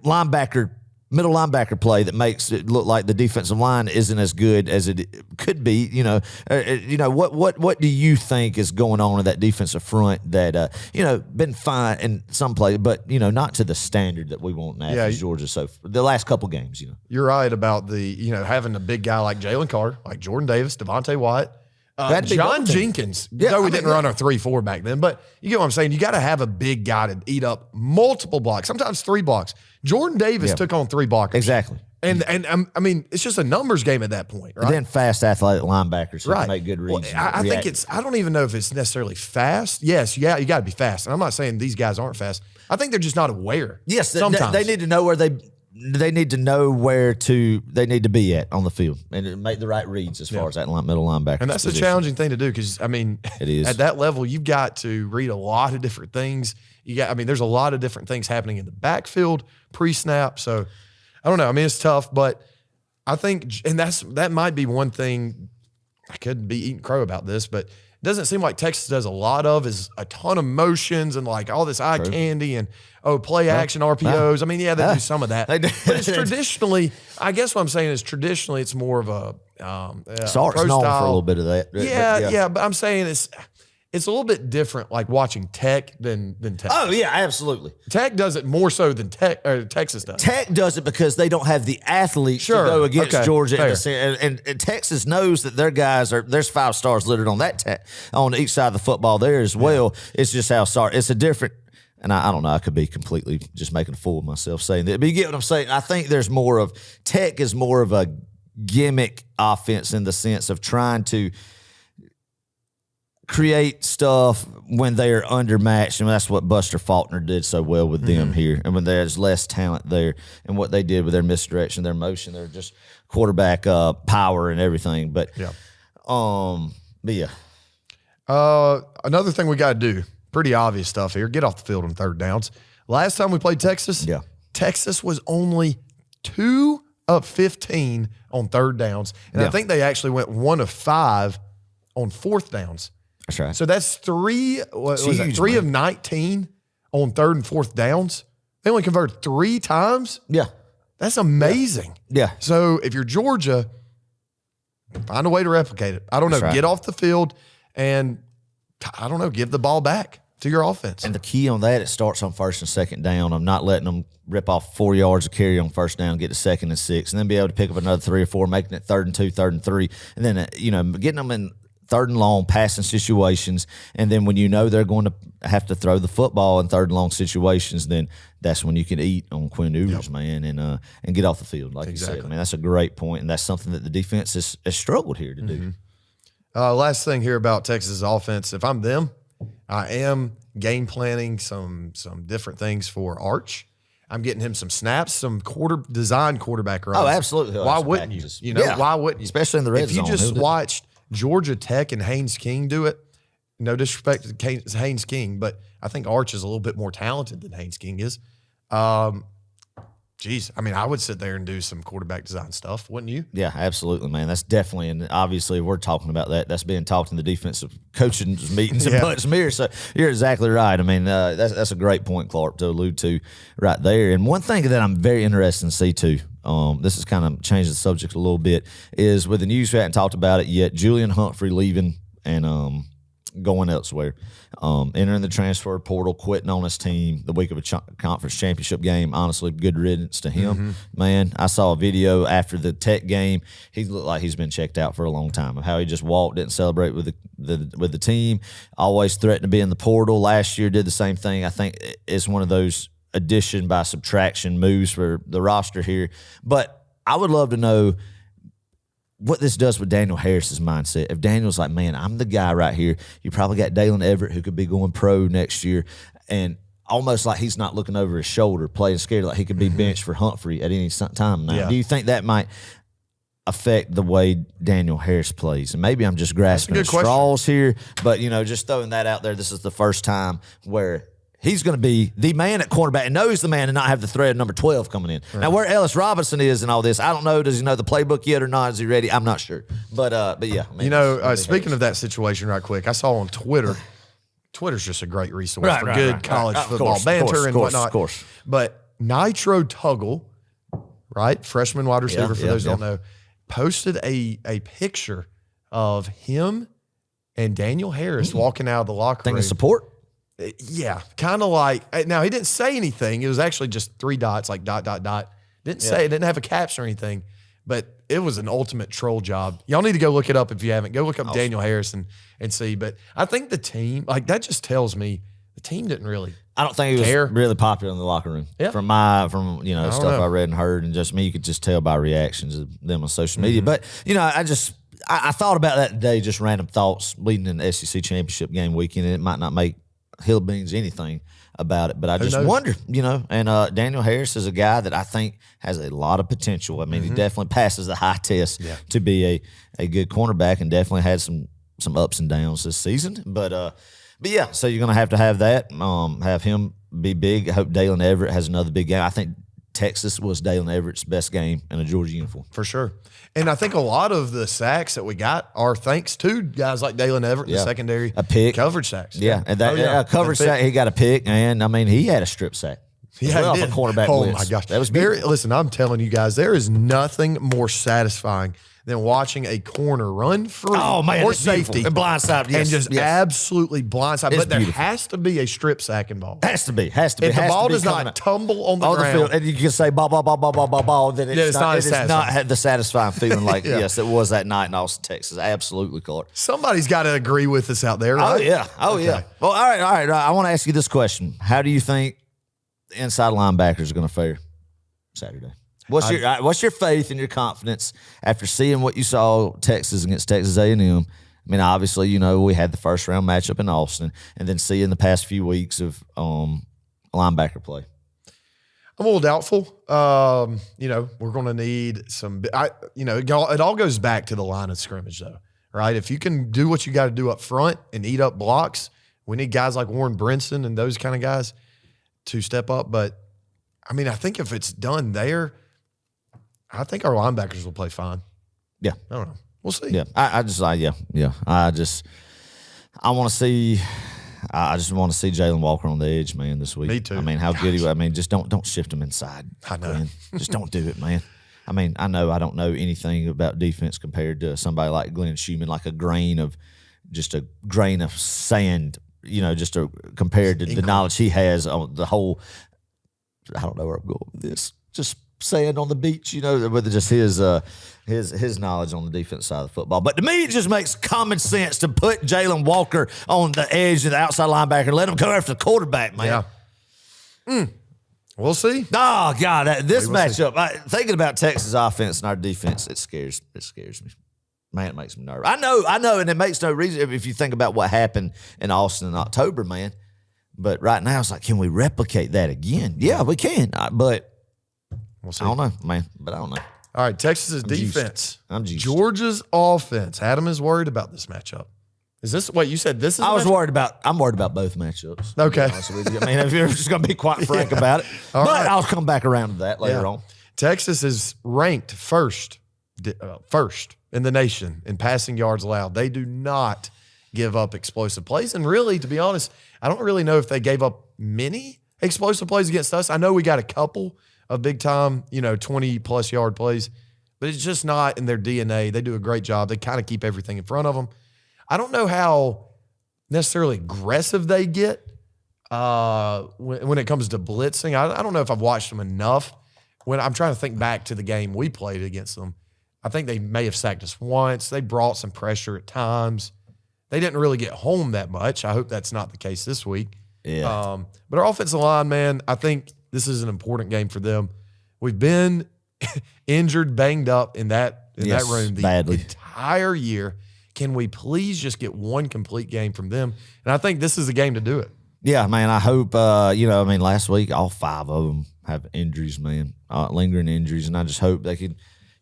middle linebacker play that makes it look like the defensive line isn't as good as it could be? What do you think is going on in that defensive front that been fine in some play, but not to the standard that we want now in Georgia? So the last couple games, you're right about the having a big guy like Jalen Carter, like Jordan Davis, Devontae White. John Jenkins, though we didn't run our 3-4 back then, but you get what I'm saying. You got to have a big guy to eat up multiple blocks, sometimes 3 blocks. Jordan Davis took on 3 blockers. Exactly. And it's just a numbers game at that point, right? And then fast athletic linebackers who can make good reads. Well, I think I don't even know if it's necessarily fast. Yes, you got to be fast. And I'm not saying these guys aren't fast. I think they're just not aware. Yes, sometimes. They need to know where they need to know where they need to be at on the field and make the right reads as far as that middle linebacker. And that's position. a challenging thing to do because, it is. At that level, you've got to read a lot of different things. There's a lot of different things happening in the backfield, pre-snap. So, I don't know. It's tough, but I think, and that might be one thing, I could be eating crow about this, but it doesn't seem like Texas does a lot of is a ton of motions and like all this eye candy and play action RPOs. They do some of that. But it's traditionally, I guess what I'm saying is traditionally it's more of a Sark's known for a little bit of that. But I'm saying it's a little bit different, like watching Tech than Texas. Oh yeah, absolutely. Tech does it more so than Texas does. Tech does it because they don't have the athletes to go against Georgia, and Texas knows that their guys there's 5 stars littered on on each side of the football there as well. It's just how it's a different. And I don't know, I could be completely just making a fool of myself saying that. But you get what I'm saying? I think there's more of Tech is more of a gimmick offense in the sense of trying to create stuff when they are undermatched, and that's what Buster Faulkner did so well with them here. And when there's less talent there, and what they did with their misdirection, their motion, their just quarterback power and everything. But another thing we got to do, pretty obvious stuff here. Get off the field on 3rd downs. Last time we played Texas, Texas was only 2 of 15 on 3rd downs, and I think they actually went 1 of 5 on 4th downs. That's right. So that's 3 of 19 on 3rd and 4th downs. They only converted 3 times. Yeah. That's amazing. Yeah. So if you're Georgia, find a way to replicate it. I don't know. Right. Get off the field and, I don't know, give the ball back to your offense. And the key on that, it starts on 1st and 2nd down. I'm not letting them rip off 4 yards of carry on 1st down, get to 2nd and 6, and then be able to pick up another 3 or 4, making it 3rd and 2, 3rd and 3, and then getting them in third and long passing situations, and then when you know they're going to have to throw the football in third and long situations, then that's when you can eat on Quinn Ewers, man, and get off the field, like you said. I mean, that's a great point, and that's something that the defense has struggled here to do. Last thing here about Texas offense, if I'm them, I am game planning some different things for Arch. I'm getting him some snaps, some design quarterback runs. Oh, absolutely. Why wouldn't you? You know, why wouldn't you? Especially in the red zone. If you just watched Georgia Tech and Haynes King do it, no disrespect to Haynes King, but I think Arch is a little bit more talented than Haynes King is. Geez, I mean, I would sit there and do some quarterback design stuff, wouldn't you? Yeah, absolutely, man. That's definitely, and obviously we're talking about that. That's being talked in the defensive coaching meetings and Butch Meir. So you're exactly right. I mean, that's a great point, Clark, to allude to right there. And one thing that I'm very interested in see too, this is kind of changed the subject a little bit, is with the news, we hadn't talked about it yet, Julian Humphrey leaving and going elsewhere, entering the transfer portal, quitting on his team the week of a conference championship game. Honestly, good riddance to him, man. I saw a video after the Tech game. He looked like he's been checked out for a long time, of how he just walked, didn't celebrate with the team, always threatened to be in the portal. Last year did the same thing. I think it's one of those addition by subtraction moves for the roster here. But I would love to know what this does with Daniel Harris's mindset. If Daniel's like, man, I'm the guy right here. You probably got Dalen Everett, who could be going pro next year, and almost like he's not looking over his shoulder, playing scared, like he could be benched for Humphrey at any time now. Yeah. Do you think that might affect the way Daniel Harris plays? And maybe I'm just grasping at straws here, but, just throwing that out there, this is the first time where he's going to be the man at cornerback and knows the man and not have the threat number 12 coming in. Right. Now, where Ellis Robinson is and all this, I don't know. Does he know the playbook yet or not? Is he ready? I'm not sure. But yeah. Man, speaking of that situation right quick, I saw on Twitter, Twitter's just a great resource for good college football banter and whatnot. Of course. But Nitro Tuggle, right, freshman wide receiver for those who don't know, posted a picture of him and Daniel Harris walking out of the locker room. Thing of support? Yeah, kind of like, now he didn't say anything. It was actually just 3 dots, like ... Didn't say it, didn't have a caption or anything, but it was an ultimate troll job. Y'all need to go look it up if you haven't. Go look up Daniel Harris and see. But I think the team, like, that just tells me the team didn't really I don't think he was really popular in the locker room. Yeah. From stuff I read and heard, and just me, you could just tell by reactions of them on social media. But, I thought about that today, just random thoughts leading in the SEC championship game weekend, and it might not make hill beans anything about it, but I just wonder, and Daniel Harris is a guy that I think has a lot of potential. I mean, he definitely passes the high test to be a good cornerback, and definitely had some ups and downs this season. But yeah, so you're going to have that, have him be big. I hope Dalen Everett has another big game. I think Texas was Dalen Everett's best game in a Georgia uniform. For sure. And I think a lot of the sacks that we got are thanks to guys like Dalen Everett in the secondary. A pick. Coverage sacks. Yeah. And that coverage sack, he got a pick. And, I mean, he had a strip sack. Yeah, off a cornerback blitz. My gosh. That was listen, I'm telling you guys, there is nothing more satisfying than watching a corner run free or safety. And blindside, and just absolutely blindside. But there has to be a strip sack involved. Has to be. If the ball does not tumble on the ground. Field, and you can say ball, then it's not the satisfying feeling like, yes, it was that night in Austin, Texas. Absolutely, Clark. Somebody's got to agree with us out there, right? Oh, yeah. Well, all right. I want to ask you this question. How do you think the inside linebackers are going to fare Saturday? What's your faith and your confidence after seeing what you saw Texas against Texas A&M? I mean, obviously, we had the first round matchup in Austin, and then seeing the past few weeks of linebacker play. I'm a little doubtful. We're going to need some. It all goes back to the line of scrimmage, though, right? If you can do what you got to do up front and eat up blocks, we need guys like Warren Brinson and those kind of guys to step up. But I mean, I think if it's done there, I think our linebackers will play fine. Yeah. I don't know. We'll see. Yeah. I just want to see Jalen Walker on the edge, man, this week. Me too. I mean, how good he. I mean, just don't shift him inside. I know. Glenn. Just don't do it, man. I mean, I know I don't know anything about defense compared to somebody like Glenn Schumann, like a grain of sand, compared to the knowledge he has on the whole. I don't know where I'm going with this. Just sand on the beach, with just his knowledge on the defense side of the football. But to me, it just makes common sense to put Jalen Walker on the edge of the outside linebacker and let him go after the quarterback, man. Yeah. We'll see. Oh, God, this matchup, thinking about Texas offense and our defense, it scares me. Man, it makes me nervous. I know, and it makes no reason if you think about what happened in Austin in October, man. But right now, it's like, can we replicate that again? Yeah, we can. But we'll see. I don't know, man. But I don't know. All right, Texas's defense. I'm juiced. Georgia's offense. Adam is worried about this matchup. Is this what you said? This is. I'm worried about both matchups. Okay. I mean, if you're just going to be quite frank about it, but right. I'll come back around to that later on. Texas is ranked first in the nation in passing yards allowed. They do not give up explosive plays, and really, to be honest, I don't really know if they gave up many explosive plays against us. I know we got a couple of big time, 20+ yard plays, but it's just not in their DNA. They do a great job. They kind of keep everything in front of them. I don't know how necessarily aggressive they get when it comes to blitzing. I don't know if I've watched them enough. When I'm trying to think back to the game we played against them, I think they may have sacked us once. They brought some pressure at times. They didn't really get home that much. I hope that's not the case this week. Yeah. But our offensive line, man, I think this is an important game for them. We've been injured, banged up in that room the entire year. Can we please just get one complete game from them? And I think this is the game to do it. Yeah, man, I hope, last week, all 5 of them have injuries, man, lingering injuries, and I just hope they could,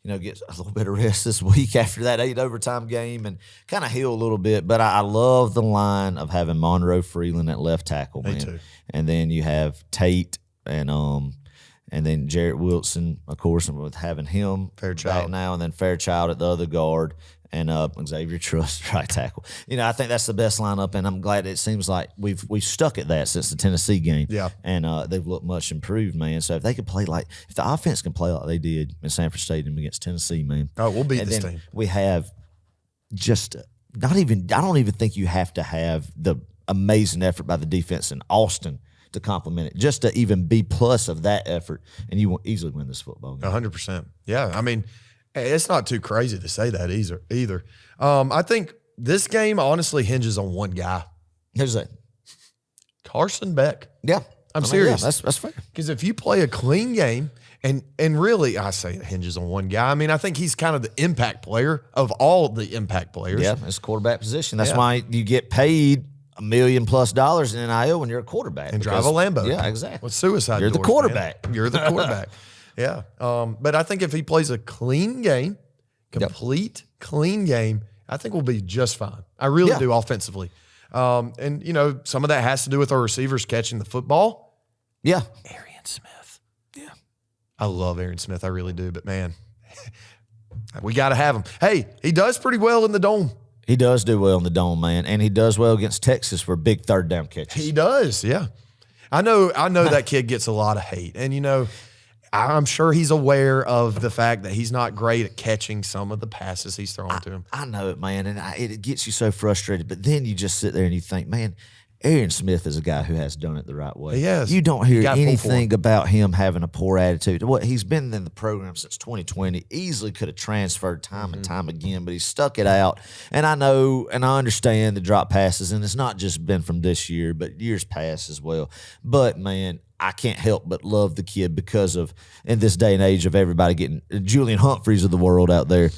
get a little bit of rest this week after that 8 overtime game and kind of heal a little bit. But I love the line of having Monroe Freeland at left tackle, man. Me too. And then you have Tate and then Jarrett Wilson, of course, and with having him Fairchild back now, and then Fairchild at the other guard. And Xavier Truss, right tackle. I think that's the best lineup, and I'm glad it seems like we've stuck at that since the Tennessee game. Yeah. And they've looked much improved, man. So if they could play if the offense can play like they did in Sanford Stadium against Tennessee, man. Oh, we'll beat this team. We have just I don't even think you have to have the amazing effort by the defense in Austin to compliment it. Just to even be plus of that effort, and you will easily win this football game. 100%. Yeah, I mean, it's not too crazy to say that either. I think this game honestly hinges on one guy. Who's that? Carson Beck. Yeah. I'm serious. Yeah, that's fair. Because if you play a clean game, and really, I say it hinges on one guy. I mean, I think he's kind of the impact player of all the impact players. Yeah, it's quarterback position. That's why you get paid $1 million+ in NIL when you're a quarterback. And drive a Lambo. Yeah, exactly. With suicide You're doors, the quarterback. Man. You're the quarterback. Yeah. But I think if he plays a clean game, clean game, I think we'll be just fine. I really do offensively. And, some of that has to do with our receivers catching the football. Yeah. Arian Smith. Yeah. I love Arian Smith. I really do. But, man, we got to have him. Hey, he does pretty well in the dome. He does do well in the dome, man. And he does well against Texas for big third down catches. He does, yeah. I know that kid gets a lot of hate. And, I'm sure he's aware of the fact that he's not great at catching some of the passes he's throwing to him. I know it, man, and it gets you so frustrated. But then you just sit there and you think, man, Arian Smith is a guy who has done it the right way. He has. You don't hear anything about him having a poor attitude. He's been in the program since 2020. Easily could have transferred time and time again, but he stuck it out. And I know and I understand the drop passes, and it's not just been from this year, but years past as well. But, man, I can't help but love the kid because of, in this day and age of everybody getting Julian Humphreys of the world out there,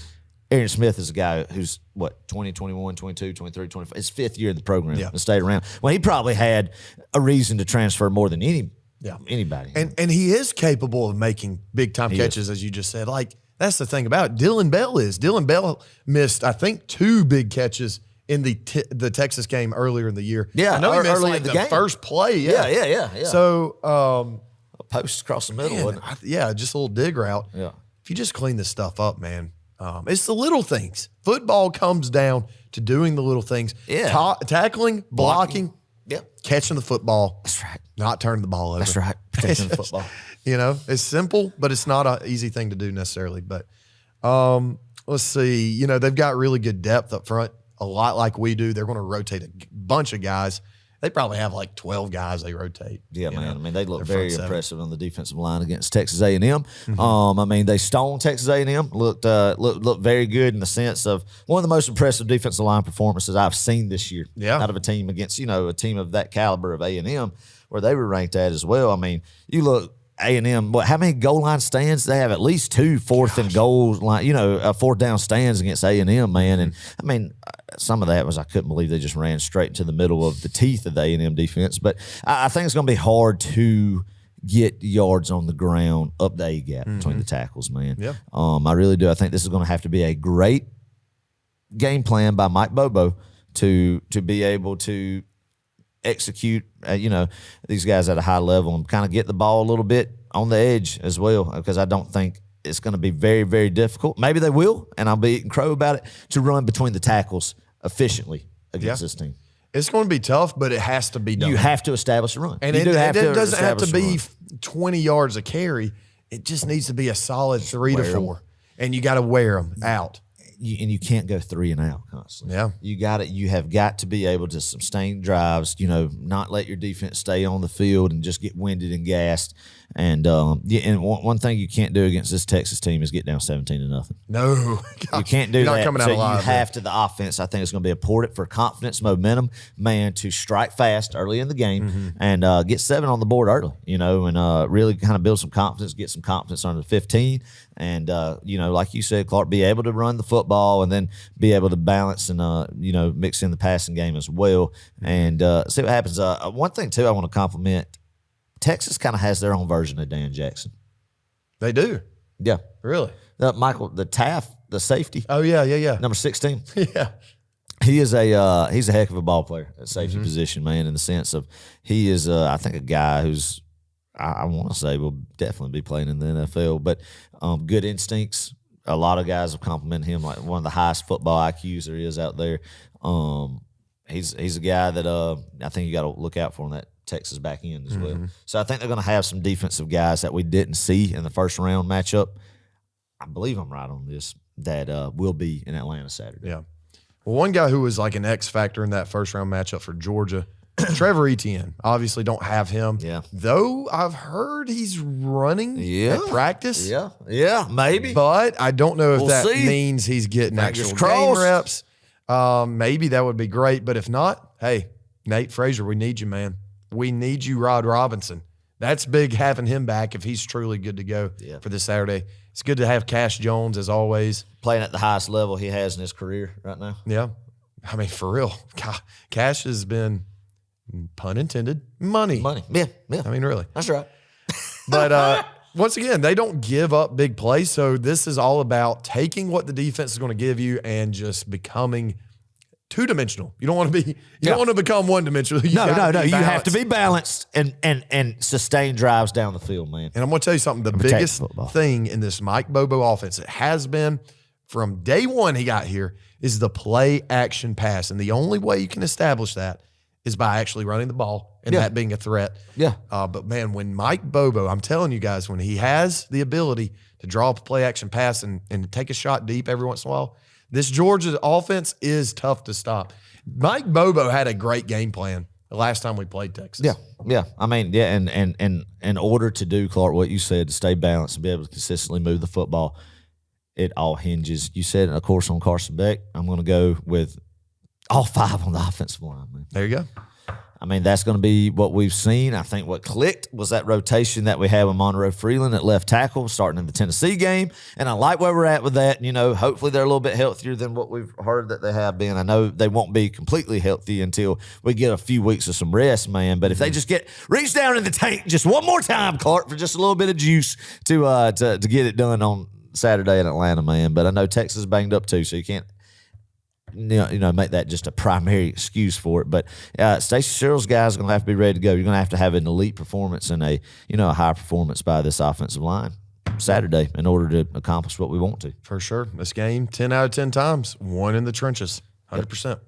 Arian Smith is a guy who's, 20, 21, 22, 23, 24. His 5th year in the program and stayed around. Well, he probably had a reason to transfer more than anybody. And he is capable of making big-time catches, as you just said. Like, that's the thing about it. Dylan Bell missed, I think, 2 big catches in the Texas game earlier in the year. Yeah, I know he missed early like in the the game. first play. Yeah. So, a post across the middle, wasn't it? just a little dig route. Yeah. If you just clean this stuff up, man, it's the little things. Football comes down to doing the little things. Yeah. Tackling, blocking, catching the football. That's right. Not turning the ball over. That's right. Protecting the football. It's simple, but it's not an easy thing to do necessarily. But let's see. They've got really good depth up front, a lot like we do. They're going to rotate a bunch of guys. they probably have like 12 guys they rotate. Yeah, man. know? I mean, they look Their very front seven. impressive on the defensive line against Texas A&M. Mm-hmm. I mean, they stoned Texas A&M. Looked very good in the sense of one of the most impressive defensive line performances I've seen this year. Yeah. Out of a team against a team of that caliber of A&M, where they were ranked at as well. I mean, you look. A&M, how many goal line stands? They have at least 2 fourth and goal line, fourth down stands against A&M, man. And I mean, some of that was I couldn't believe they just ran straight into the middle of the teeth of the A&M defense. But I think it's going to be hard to get yards on the ground up the A gap between the tackles, man. Yeah. I really do. I think this is going to have to be a great game plan by Mike Bobo to be able to execute, these guys at a high level and kind of get the ball a little bit on the edge as well, because I don't think it's going to be very, very difficult. Maybe they will, and I'll be eating crow about it, to run between the tackles efficiently against this team. It's going to be tough, but it has to be done. You have to establish a run. And it doesn't have to be 20 yards a carry. It just needs to be a solid 3 to 4. And you got to wear them out. You can't go 3 and out constantly. Yeah. You have got to be able to sustain drives, not let your defense stay on the field and just get winded and gassed. And one thing you can't do against this Texas team is get down 17-0. No. You can't do You're that. not coming out so alive. you have to, the offense, I think, is going to be important for confidence, momentum, man, to strike fast early in the game and get 7 on the board early, and really kind of build some confidence, get some confidence under the 15. And, like you said, Clark, be able to run the football and then be able to balance and, mix in the passing game as well and see what happens. One thing, too, I want to compliment, Texas kind of has their own version of Dan Jackson. They do. Yeah. Really? Michael, the Taft, the safety. Oh, yeah. Number 16. Yeah. He is he's a heck of a ball player at safety position, man, in the sense of he is, I think, a guy who's, I want to say will definitely be playing in the NFL, but good instincts. A lot of guys have complimented him, like one of the highest football IQs there is out there. He's a guy that I think you got to look out for in that Texas back end as well. So I think they're going to have some defensive guys that we didn't see in the first round matchup. I believe I'm right on this, that will be in Atlanta Saturday. Yeah. Well, one guy who was like an X factor in that first round matchup for Georgia, Trevor Etienne. Obviously don't have him. Yeah. Though I've heard he's running at practice. Yeah, maybe. But I don't know if We'll that see. means he's getting Fingers actual game crossed. reps. Maybe that would be great. But if not, hey, Nate Frazier, we need you, man. We need you, Rod Robinson. That's big having him back if he's truly good to go for this Saturday. It's good to have Cash Jones, as always. Playing at the highest level he has in his career right now. Yeah. I mean, for real. Cash has been, pun intended, money. Yeah. I mean, really. That's right. But once again, they don't give up big plays. So this is all about taking what the defense is going to give you and just becoming two-dimensional. You don't want to be. You don't want to become one-dimensional. No. You have to be balanced and sustain drives down the field, man. And I'm going to tell you something. The biggest thing in this Mike Bobo offense, it has been from day one he got here, is the play-action pass. And the only way you can establish that is by actually running the ball and that being a threat. Yeah. But, man, when Mike Bobo, I'm telling you guys, when he has the ability to draw up a play-action pass and take a shot deep every once in a while, this Georgia offense is tough to stop. Mike Bobo had a great game plan the last time we played Texas. Yeah. I mean, and in order to do, Clark, what you said, to stay balanced and be able to consistently move the football, it all hinges. You said, of course, on Carson Beck. I'm going to go with all 5 on the offensive line, man. There you go. I mean, that's going to be what we've seen. I think what clicked was that rotation that we had with Monroe Freeland at left tackle starting in the Tennessee game. And I like where we're at with that. Hopefully they're a little bit healthier than what we've heard that they have been. I know they won't be completely healthy until we get a few weeks of some rest, man. But if they just reach down in the tank just one more time, Clark, for just a little bit of juice to get it done on Saturday in Atlanta, man. But I know Texas is banged up too, so you can't make that just a primary excuse for it. But Stacey Sherrill's guys are going to have to be ready to go. You're going to have an elite performance and a high performance by this offensive line Saturday in order to accomplish what we want to. For sure. This game, 10 out of 10 times, won in the trenches, 100%. Yep.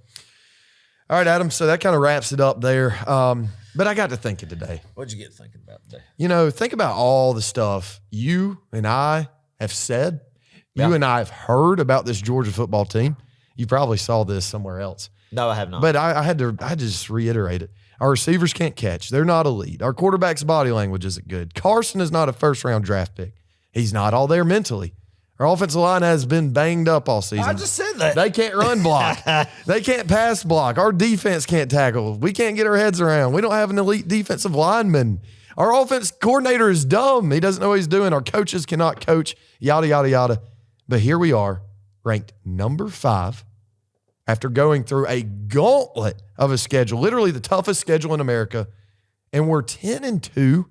All right, Adam, so that kind of wraps it up there. But I got to thinking today. What'd you get thinking about today? Think about all the stuff you and I have said, you and I have heard about this Georgia football team. You probably saw this somewhere else. No, I have not. But I had to just reiterate it. Our receivers can't catch. They're not elite. Our quarterback's body language isn't good. Carson is not a first-round draft pick. He's not all there mentally. Our offensive line has been banged up all season. I just said that. They can't run block. They can't pass block. Our defense can't tackle. We can't get our heads around. We don't have an elite defensive lineman. Our offense coordinator is dumb. He doesn't know what he's doing. Our coaches cannot coach, yada, yada, yada. But here we are, ranked number 5 after going through a gauntlet of a schedule, literally the toughest schedule in America, and we're 10-2.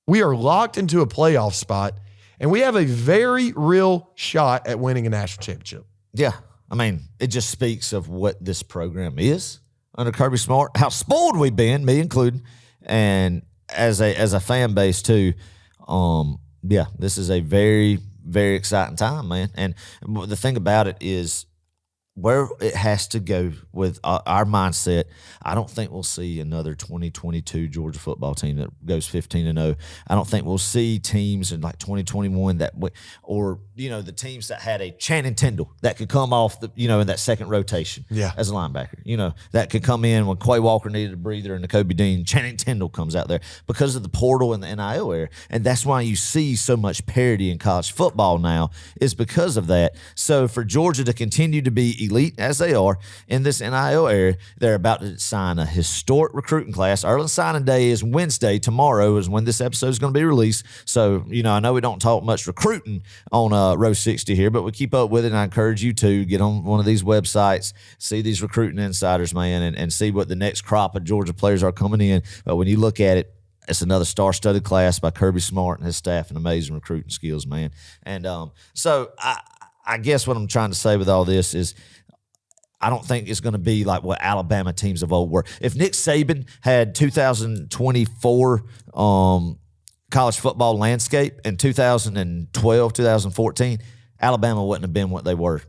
We are locked into a playoff spot, and we have a very real shot at winning a national championship. Yeah. I mean, it just speaks of what this program is under Kirby Smart, how spoiled we've been, me included, and as a fan base too. Yeah, this is a very, very exciting time, man. And the thing about it is where it has to go with our mindset. I don't think we'll see another 2022 Georgia football team that goes 15-0. I don't think we'll see teams in like 2021 or the teams that had a Channing Tindall that could come off in that second rotation as a linebacker. That could come in when Quay Walker needed a breather and Kobe Dean. Channing Tindall comes out there because of the portal and the NIL era. And that's why you see so much parity in college football now is because of that. So for Georgia to continue to be elite as they are in this NIL era, they're about to sign a historic recruiting class. Early signing day is Wednesday. Tomorrow is when this episode is going to be released. So, I know we don't talk much recruiting on Row 60 here, but we keep up with it, and I encourage you to get on one of these websites, see these recruiting insiders, man, and see what the next crop of Georgia players are coming in. But when you look at it, it's another star-studded class by Kirby Smart and his staff and amazing recruiting skills, man. And so I guess what I'm trying to say with all this is I don't think it's going to be like what Alabama teams of old were. If Nick Saban had 2024 college football landscape in 2012, 2014, Alabama wouldn't have been what they were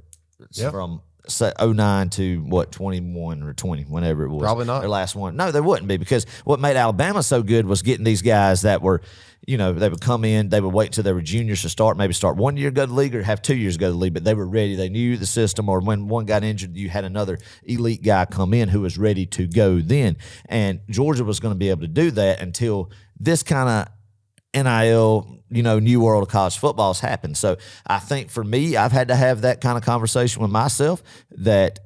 from 09 to 21 or 20, whenever it was. Probably not. Their last one. No, they wouldn't be, because what made Alabama so good was getting these guys that were, they would come in, they would wait till they were juniors to start, maybe start 1 year, go to the league, or have 2 years, go to the league, but they were ready. They knew the system, or when one got injured, you had another elite guy come in who was ready to go then. And Georgia was going to be able to do that until this kind of NIL, new world of college football has happened. So I think for me, I've had to have that kind of conversation with myself that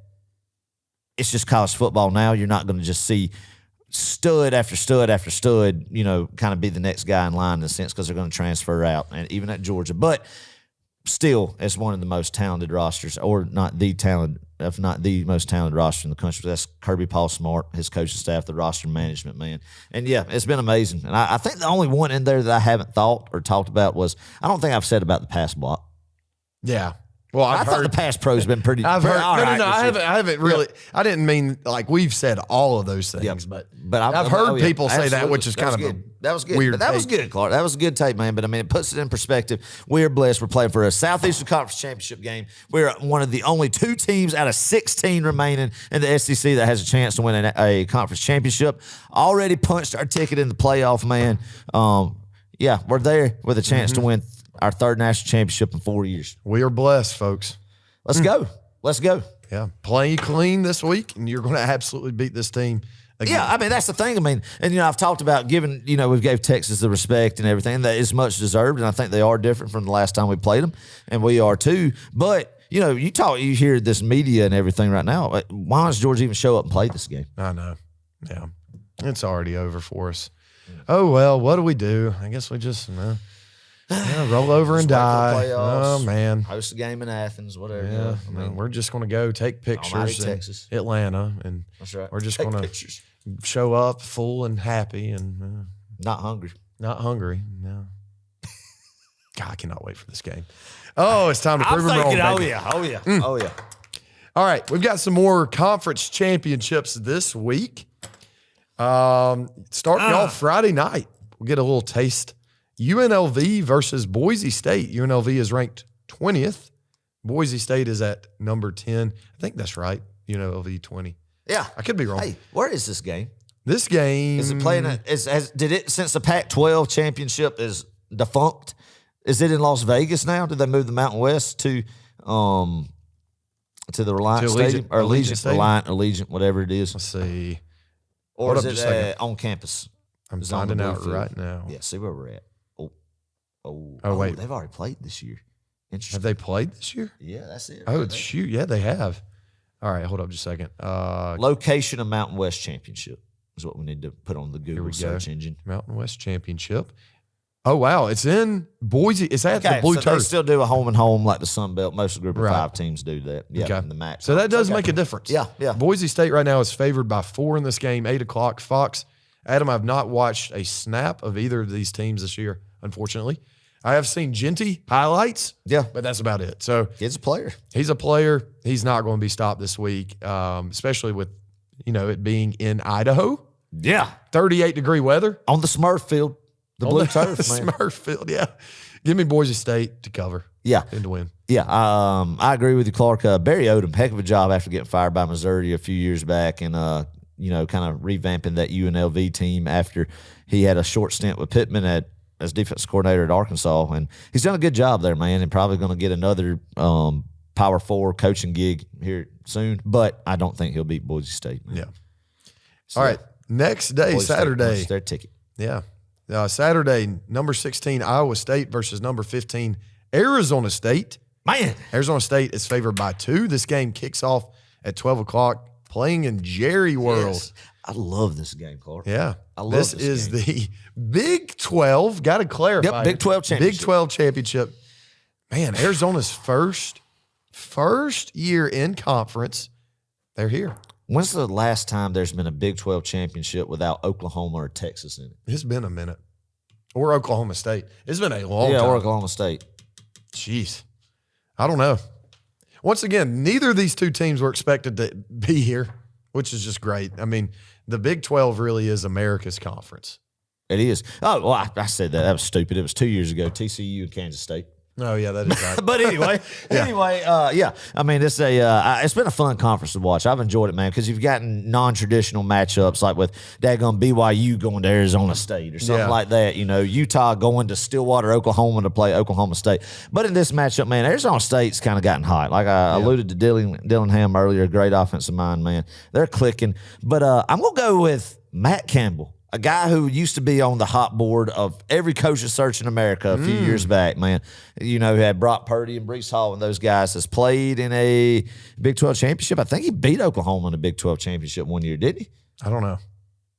it's just college football now. You're not going to just see stud after stud after stud, kind of be the next guy in line in a sense, because they're going to transfer out, and even at Georgia. But still, it's one of the most talented rosters, or not the talented, if not the most talented roster in the country. That's Kirby Paul Smart, his coaching staff, the roster management, man. And yeah, it's been amazing. And I think the only one in there that I haven't thought or talked about was, I don't think I've said about the pass block. Yeah. Well, I thought the pass pro's been pretty. I've heard. all right No, I this year. haven't really. I didn't mean like we've said all of those things, but I've heard people say that, which is kind of that was good. weird. But that was good, Clark. That was a good take, man. But I mean, it puts it in perspective. We're blessed. We're playing for a Southeastern Conference championship game. We're one of the only 2 teams out of 16 remaining in the SEC that has a chance to win a conference championship. Already punched our ticket in the playoff, man. Yeah, we're there with a chance to win our 3rd national championship in 4 years. We are blessed, folks. Let's go. Let's go. Yeah, play clean this week, and you're going to absolutely beat this team again. Yeah, I mean, that's the thing. I mean, and, I've talked about giving, we gave Texas the respect and everything that is much deserved, and I think they are different from the last time we played them, and we are too. But, you hear this media and everything right now. Why does Georgia even show up and play this game? I know. Yeah, it's already over for us. Oh, well, what do we do? I guess we just roll over and die. Oh, man. Host a game in Athens, whatever. Yeah, I mean, we're just going to go take pictures in Texas. Atlanta, and that's right. We're just going to show up full and happy and not hungry. Not hungry. No. God, I cannot wait for this game. Oh, it's time to prove them wrong. Oh yeah. Oh yeah. All right, we've got some more conference championships this week. Starting off Friday night, we'll get a little taste. UNLV versus Boise State. UNLV is ranked 20th. Boise State is at number 10. I think that's right. UNLV 20. Yeah. I could be wrong. Hey, where is this game? This game. Is it playing? Since the Pac-12 championship is defunct, is it in Las Vegas now? Did they move the Mountain West to To the Reliant To Stadium? Or Allegiant, Stadium? Reliant, Allegiant, whatever it is. Let's see. Or Hold is up it just a second. on campus? I'm Is it on the finding blue out field? right now. Yeah, see where we're at. Oh, wait. They've already played this year. Interesting. Have they played this year? Yeah, that's it. Oh, right there. shoot. Yeah, they have. All right, hold up just a second. Location of Mountain West Championship is what we need to put on the Here Google we go. search engine. Mountain West Championship. Oh, wow. It's in Boise. It's at the Blue so Turf. they still do a home and home like the Sun Belt. Most of the group of Right. 5 teams do that. Yeah, Okay. in the MAC. So that does Okay. make a difference. Yeah, yeah. Boise State right now is favored by 4 in this game, 8 o'clock, Fox. Adam, I've not watched a snap of either of these teams this year, unfortunately. I have seen Genty highlights, Yeah. but that's about it. So Kid's a player. he's a player. He's not going to be stopped this week, especially with, it being in Idaho. Yeah. 38-degree weather. On the Smurf field. The On Blue the Turf, man. Smurf field, yeah. Give me Boise State to cover Yeah. and to win. Yeah, I agree with you, Clark. Barry Odom, heck of a job after getting fired by Missouri a few years back and, kind of revamping that UNLV team after he had a short stint with Pittman as defense coordinator at Arkansas. And he's done a good job there, man, and probably going to get another Power 4 coaching gig here soon. But I don't think he'll beat Boise State. Man. Yeah. So, All right. Next day, Boise State Saturday. punched their ticket. Yeah. Saturday, number 16, Iowa State versus number 15, Arizona State. Man. Arizona State is favored by 2. This game kicks off at 12 o'clock, playing in Jerry World. Yes. I love this game, Clark. Yeah. I love this this is game. the Big 12. Got to clarify. Yep, Big 12 championship. Big 12 championship. Man, Arizona's first year in conference. They're here. When's the last time there's been a Big 12 championship without Oklahoma or Texas in it? It's been a minute. Or Oklahoma State. It's been a long Yeah, time. or Oklahoma State. Jeez. I don't know. Once again, neither of these two teams were expected to be here, which is just great. I mean, the Big 12 really is America's conference. It is. Oh, well, I said that. That was stupid. It was 2 years ago, TCU and Kansas State. Oh, yeah, that is right. But anyway, yeah. I mean, it's been a fun conference to watch. I've enjoyed it, man, because you've gotten non-traditional matchups like with daggone BYU going to Arizona State or something Yeah. like that. Utah going to Stillwater, Oklahoma to play Oklahoma State. But in this matchup, man, Arizona State's kind of gotten hot. Like I alluded to Dillingham earlier, great offensive mind, man. They're clicking. But I'm going to go with Matt Campbell. A guy who used to be on the hot board of every coach's search in America a few years back, man. Who had Brock Purdy and Breece Hall and those guys has played in a Big 12 championship. I think he beat Oklahoma in a Big 12 championship one year, didn't he? I don't know.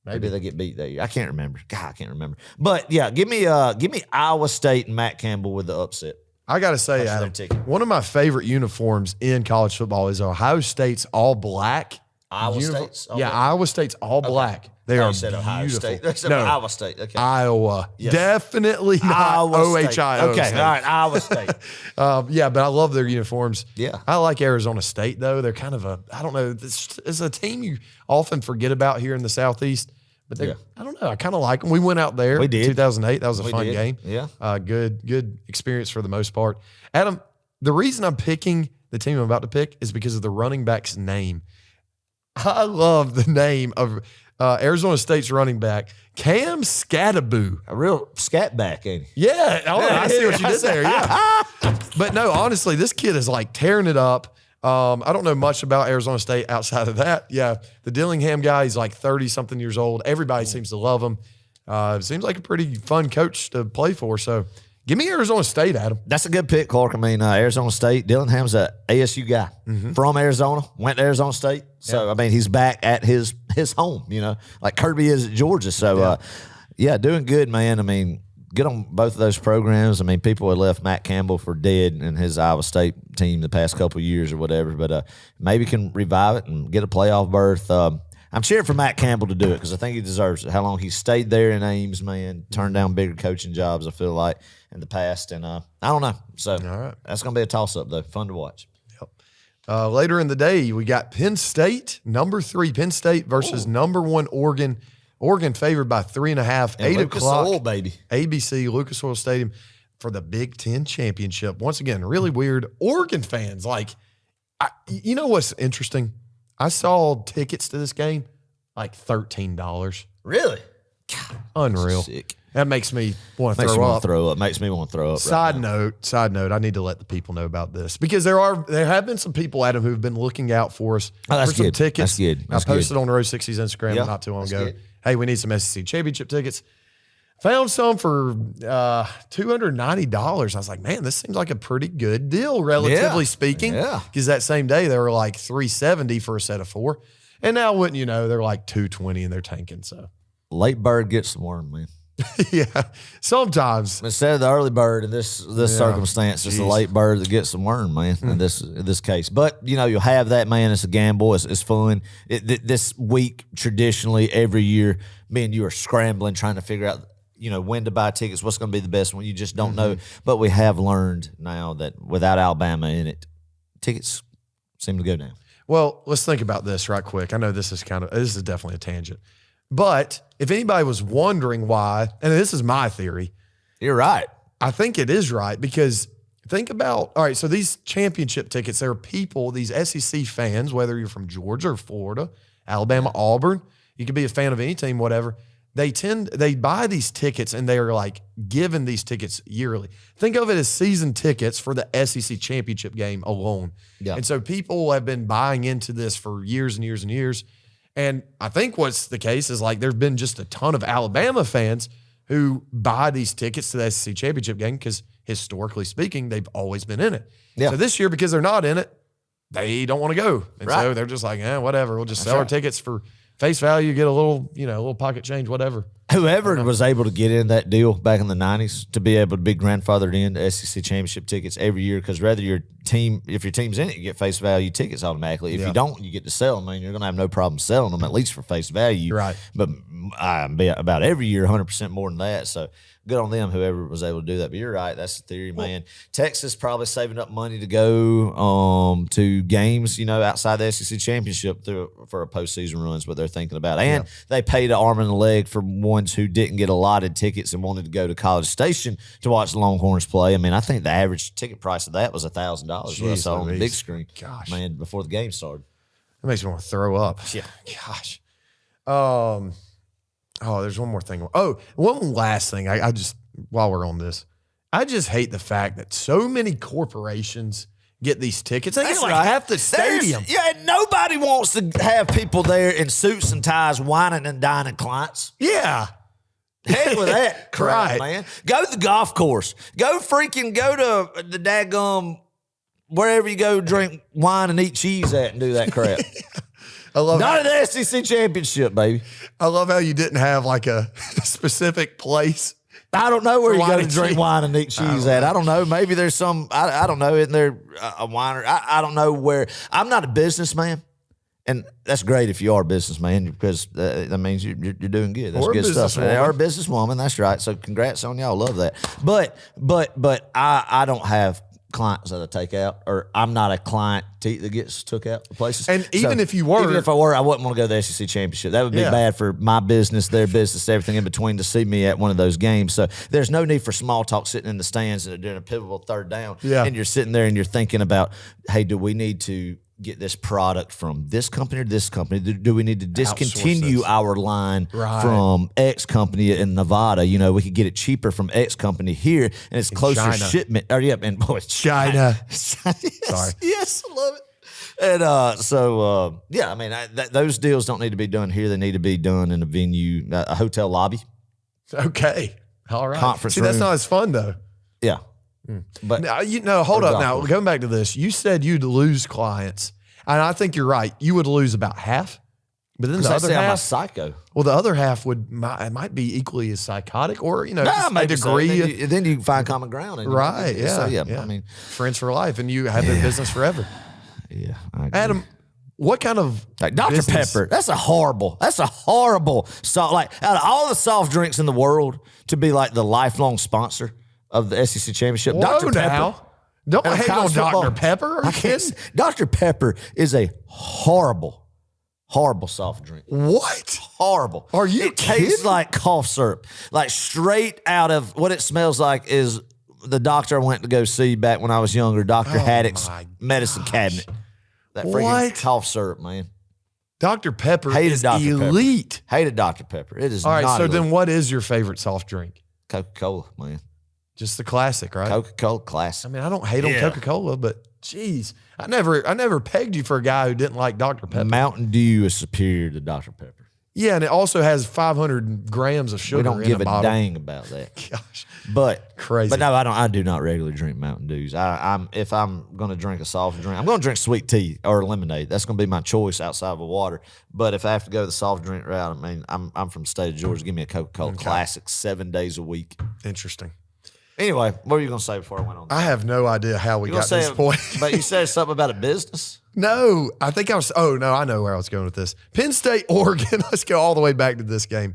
Maybe they get beat that year. I can't remember. God, I can't remember. But yeah, give me Iowa State and Matt Campbell with the upset. I got to say, Punch their Adam, ticket. one of my favorite uniforms in college football is Ohio State's all black. Iowa State's all black? Iowa State's all black. They Oh, are you said Ohio beautiful. State. They said No, Iowa State. Okay. Iowa. Yes. Definitely not Iowa State. OHIO. Okay, State. all right, Iowa State. Yeah, but I love their uniforms. Yeah. I like Arizona State, though. They're kind of I don't know, it's a team you often forget about here in the Southeast. But they, Yeah. I don't know. I kind of like them. We went out there. We did. 2008. That was a We fun did. game. Yeah. Good experience for the most part. Adam, the reason I'm picking the team I'm about to pick is because of the running back's name. I love the name of Arizona State's running back, Cam Scattaboo. A real scat back, ain't he? Yeah. Oh, I see what you did there. Yeah. But no, honestly, this kid is like tearing it up. I don't know much about Arizona State outside of that. Yeah. The Dillingham guy, he's like 30-something years old. Everybody seems to love him. Seems like a pretty fun coach to play for. So give me Arizona State, Adam. That's a good pick, Clark. I mean, Arizona State. Dillingham's a ASU guy from Arizona, went to Arizona State. So, I mean, he's back at his home, like Kirby is at Georgia. So, doing good, man. I mean, good on both of those programs. I mean, people have left Matt Campbell for dead in his Iowa State team the past couple of years or whatever, but maybe can revive it and get a playoff berth. I'm cheering for Matt Campbell to do it because I think he deserves it. How long he stayed there in Ames, man, turned down bigger coaching jobs, I feel like, in the past. And I don't know. So right. That's going to be a toss-up, though. Fun to watch. Later in the day, we got Penn State, number 3 Penn State versus number 1 Oregon. Oregon favored by 3.5, 8 Lucas o'clock. Oil, baby. ABC, Lucas Oil Stadium for the Big Ten Championship. Once again, really weird. Oregon fans, you know what's interesting? I saw tickets to this game like $13. Really? Unreal. Sick. That makes me want to Makes throw me up. want to throw up. Makes me want to throw up. Side note, I need to let the people know about this because there have been some people, Adam, who've been looking out for us for some good. tickets. That's good. That's I posted good. on Row 60's Instagram Yeah, not too long that's ago. good. Hey, we need some SEC championship tickets. Found some for $290. I was like, man, this seems like a pretty good deal, relatively speaking. Yeah. Because that same day they were like $370 for a set of 4, and now wouldn't you know they're like $220 and they're tanking. So Late bird gets the worm, man. yeah, sometimes. Instead of the early bird in this circumstance, it's the late bird that gets the worm, man. In this case, but you'll have that, man. It's a gamble. It's fun. This week, traditionally, every year, me and you are scrambling trying to figure out, when to buy tickets. What's going to be the best one? You just don't know. But we have learned now that without Alabama in it, tickets seem to go down. Well, let's think about this right quick. I know this is definitely a tangent. But if anybody was wondering why, and this is my theory. You're right. I think it is right because think about, all right, so these championship tickets, there are people, these SEC fans, whether you're from Georgia or Florida, Alabama, Auburn, you could be a fan of any team, whatever. They buy these tickets and they are like given these tickets yearly. Think of it as season tickets for the SEC championship game alone. Yeah. And so people have been buying into this for years and years and years. And I think what's the case is like there've been just a ton of Alabama fans who buy these tickets to the SEC championship game because historically speaking, they've always been in it. Yeah. So this year, because they're not in it, they don't want to go. And so they're just like, whatever. We'll just sell our tickets for face value, get a little pocket change, whatever. Whoever was able to get in that deal back in the 90s to be able to be grandfathered into SEC championship tickets every year, because if your team's in it, you get face value tickets automatically. If you don't, you get to sell them. I mean, you're going to have no problem selling them, at least for face value. Right. But about every year, 100% more than that. So good on them, whoever was able to do that. But you're right. That's the theory, man. Texas probably saving up money to go to games, outside the SEC championship for a postseason run is what they're thinking about. And they paid an arm and a leg for ones who didn't get allotted tickets and wanted to go to College Station to watch the Longhorns play. I mean, I think the average ticket price of that was $1,000 what I saw on the big screen. Gosh. Man, before the game started. That makes me want to throw up. Yeah. Gosh. There's one more thing. One last thing. I just, while we're on this, I just hate the fact that so many corporations get these tickets. They get like half the stadium. And nobody wants to have people there in suits and ties whining and dining clients. Yeah. Heck with that crap, Right. man. Go to the golf course. Go to the daggum wherever you go drink wine and eat cheese at and do that crap. I love Not at the SEC championship, baby. I love how you didn't have like a specific place. I don't know where you wine go to and drink cheese. wine and eat cheese at. I don't know. Maybe there's some, I don't know. Isn't there a winery? I don't know where. I'm not a businessman. And that's great if you are a businessman, because that means you're doing good. That's Or a good stuff. businesswoman. Or a businesswoman. That's right. So congrats on y'all. Love that. But I don't have clients that I take out, or I'm not a client that gets took out of places. And even if you were, even if I were, I wouldn't want to go to the SEC championship. That would be bad for my business, their business, everything in between to see me at one of those games. So there's no need for small talk sitting in the stands and during a pivotal third down. Yeah. And you're sitting there and you're thinking about, hey, do we need to get this product from this company or this company? Do we need to discontinue this. our line Right. from X company in Nevada? We could get it cheaper from X company here, and it's closer China. shipment. It's China. Sorry. Yes, I love it. And I mean, those deals don't need to be done here. They need to be done in a venue, a hotel lobby. Okay. All right. Conference See, that's room. not as fun though. Yeah. But Now, hold up. golf Now, course. going back to this, you said you'd lose clients, and I think you're right. You would lose about half, but then the they other say I'm a half, psycho. well, the other half might be equally as psychotic, or just a maybe so. degree. Then you can find common ground. And Right? Yeah. So, yeah. yeah. I mean, friends for life, and you have their business forever. yeah. I agree. Adam, what kind of Like Dr. business- Pepper, that's a horrible salt. Like, out of all the soft drinks in the world, to be like the lifelong sponsor of the SEC championship, Whoa, Dr. Pepper. now. Don't And hate on college football. Dr. Pepper. Are you kidding? Dr. Pepper is a horrible soft drink. What? Horrible. Are you It tastes kidding? like cough syrup. Like straight out of what it smells like is the doctor I went to go see back when I was younger, Dr. Haddock's my medicine gosh. cabinet. That freaking What? cough syrup, man. Dr. Pepper Hated is Dr. Pepper. elite. Hated Dr. Pepper. It is All right, not so elite. then what is your favorite soft drink? Coca-Cola, man. Just the classic, right? Coca-Cola classic. I mean, I don't hate on Coca-Cola, but geez, I never pegged you for a guy who didn't like Dr. Pepper. Mountain Dew is superior to Dr. Pepper. Yeah, and it also has 500 grams of sugar. We don't in give a bottle. dang about that. Gosh, But crazy. But no, I don't. I do not regularly drink Mountain Dews. If I'm going to drink a soft drink, I'm going to drink sweet tea or lemonade. That's going to be my choice outside of a water. But if I have to go the soft drink route, I mean, I'm from the state of Georgia. Give me a Coca-Cola Classic 7 days a week. Interesting. Anyway, what were you going to say before I went on? I have no idea how we got to this point. But you said something about a business. No, I think I was. Oh no, I know where I was going with this. Penn State, Oregon. Let's go all the way back to this game.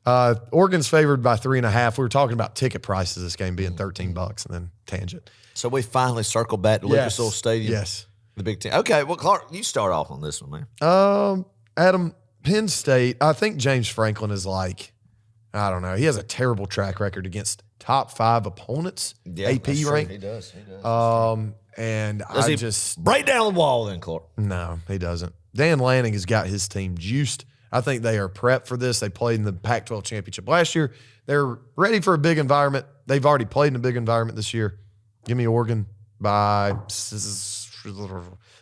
Oregon's favored by 3.5. We were talking about ticket prices. This game being $13, and then tangent. So we finally circled back to Lucas Oil Stadium. Yes, the Big Ten. Okay, well, Clark, you start off on this one, man. Adam, Penn State. I think James Franklin is like, I don't know. He has a terrible track record against top 5 opponents. AP rank. He does. And Does I he just break down the wall then, Clark? no, he doesn't. Dan Lanning has got his team juiced. I think they are prepped for this. They played in the Pac-12 championship last year. They're ready for a big environment. They've already played in a big environment this year. Give me Oregon by, I was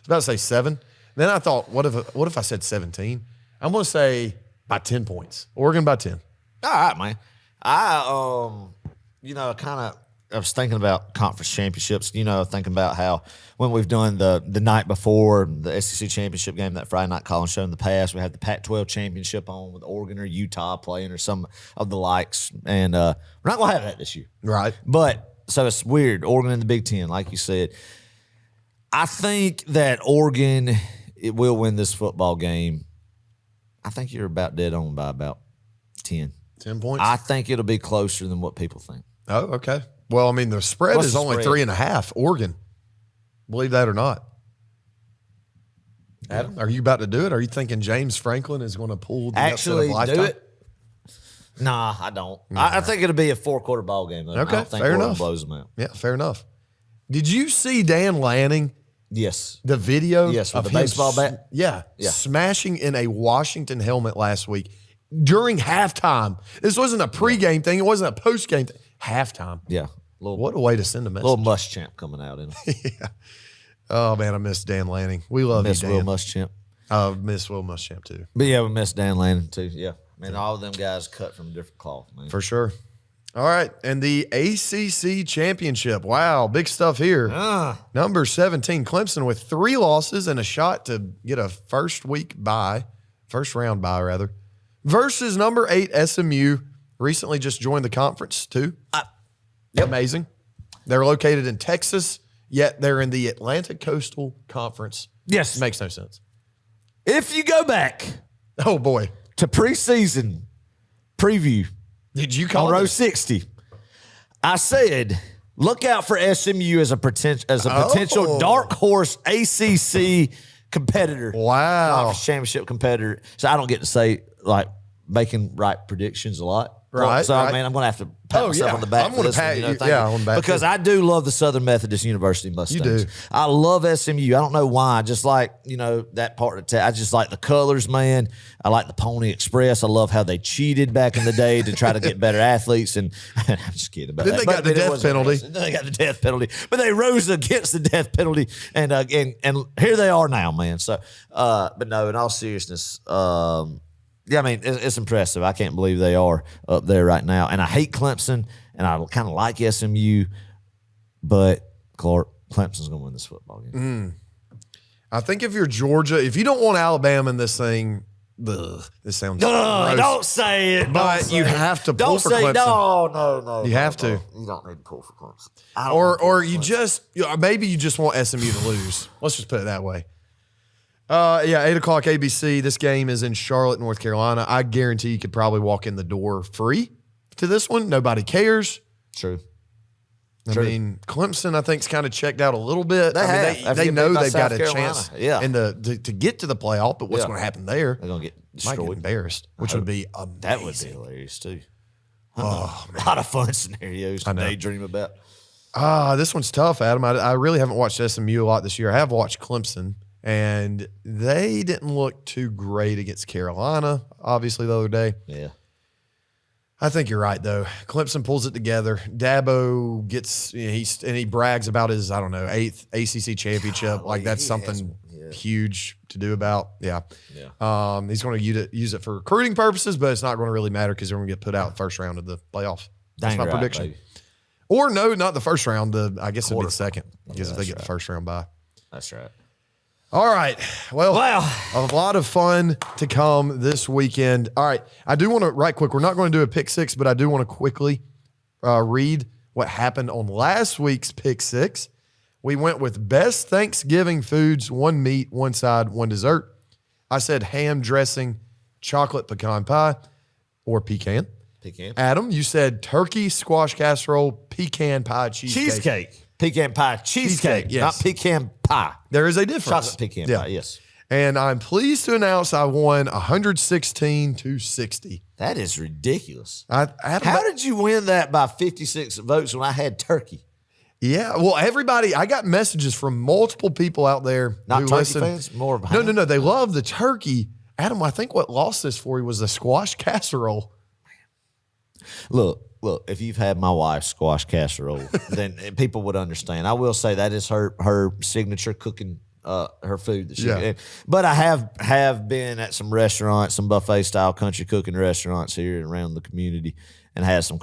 about to say 7. Then I thought, what if I said 17? I'm going to say by 10 points. Oregon by 10. All right, man. I was thinking about conference championships, thinking about how when we've done the night before the SEC championship game, that Friday night calling show in the past, we had the Pac-12 championship on with Oregon or Utah playing or some of the likes. And we're not going to have that this year. Right. But so it's weird. Oregon in the Big Ten, like you said. I think that Oregon will win this football game. I think you're about dead on by about 10. 10 points? I think it'll be closer than what people think. Oh, okay. Well, I mean, the spread What's is the only spread? 3.5. Oregon. Believe that or not. Adam, are you about to do it? Are you thinking James Franklin is going to pull the Actually upset of do lifetime? it? Nah, I don't. I think it'll be a 4-quarter ball game. Though. Okay, I don't think fair Oregon enough. blows them out. Yeah, fair enough. Did you see Dan Lanning, Yes. the video Yes, with of the him baseball bat? Yeah, Yeah. smashing in a Washington helmet last week during halftime. This wasn't a pregame thing. It wasn't a postgame thing. Halftime. Yeah. What a way to send a message. Little Muschamp coming out in Oh, man, I miss Dan Lanning. We love Miss you, Will Dan. Muschamp. I miss Will Muschamp, too. But yeah, we miss Dan Lanning too. Yeah. Man, all of them guys cut from a different cloth, man. For sure. All right, and the ACC Championship. Wow, big stuff here. Number 17, Clemson with 3 losses and a shot to get a first round bye rather, versus number 8 SMU. Recently just joined the conference too. Amazing. They're located in Texas, yet they're in the Atlantic Coastal Conference. Yes. Makes no sense. If you go back Oh boy, to preseason preview did you call on row this? 60, I said, look out for SMU as a potential dark horse ACC competitor. Wow. Conference championship competitor. So I don't get to say, like, making right predictions a lot. Right, So, right. I mean, I'm going to have to pat myself on the back I'm for gonna this pat one. you. Thank Yeah, you. on the back Because too. I do love the Southern Methodist University Mustangs. do. I love SMU. I don't know why. I just like, that part of I just like the colors, man. I like the Pony Express. I love how they cheated back in the day to try to get better athletes. And I'm just kidding about Then that. they got the it death was penalty. interesting. Then they got the death penalty. But they rose against the death penalty. And here they are now, man. So, but no, in all seriousness, yeah, I mean, it's impressive. I can't believe they are up there right now. And I hate Clemson, and I kind of like SMU, but Clark, Clemson's going to win this football game. I think if you're Georgia, if you don't want Alabama in this thing, this sounds gross. Don't say it. But you have to pull Don't for say Clemson. no. You have to. You don't need to pull for Clemson. I don't want to Or pull you for Clemson. maybe you just want SMU to lose. Let's just put it that way. 8 o'clock ABC. This game is in Charlotte, North Carolina. I guarantee you could probably walk in the door free to this one. Nobody cares. True. I mean, Clemson, I think, is kind of checked out a little bit. They have. They After know getting beat by they've got South a Carolina. chance Yeah. to get to the playoff, but what's Yeah. going to happen there? They're going to get Might get destroyed. embarrassed, which would be amazing. That would be hilarious, too. Oh, a lot of fun scenarios to know. daydream about. This one's tough, Adam. I really haven't watched SMU a lot this year. I have watched Clemson, and they didn't look too great against Carolina, obviously, the other day. Yeah. I think you're right, though. Clemson pulls it together. Dabo gets he brags about his, I don't know, 8th ACC championship. Like that's something huge to do about. Yeah. He's going to use it for recruiting purposes, but it's not going to really matter because they're going to get put out first round of the playoffs. That's my prediction. Baby. Or no, not the first round. I guess it'd be the second because if they get the first round bye. That's right. All right. Well, a lot of fun to come this weekend. All right. I do want to, right quick, we're not going to do a pick six, but I do want to quickly read what happened on last week's pick six. We went with best Thanksgiving foods, 1 meat, 1 side, 1 dessert. I said ham dressing, chocolate pecan pie, or pecan. Adam, you said turkey, squash casserole, pecan pie, cheesecake. Pecan pie, cheesecake, yes. Not pecan pie. There is a difference. Chocolate pecan pie, yes. And I'm pleased to announce I won 116-60. That is ridiculous. How did you win that by 56 votes when I had turkey? Yeah, well, I got messages from multiple people out there Not who turkey listen. fans? More of No. They love the turkey. Adam, I think what lost this for you was the squash casserole. Look, if you've had my wife's squash casserole, then people would understand. I will say that is her signature cooking, her food. That she But I have been at some restaurants, some buffet-style country cooking restaurants here around the community, and had some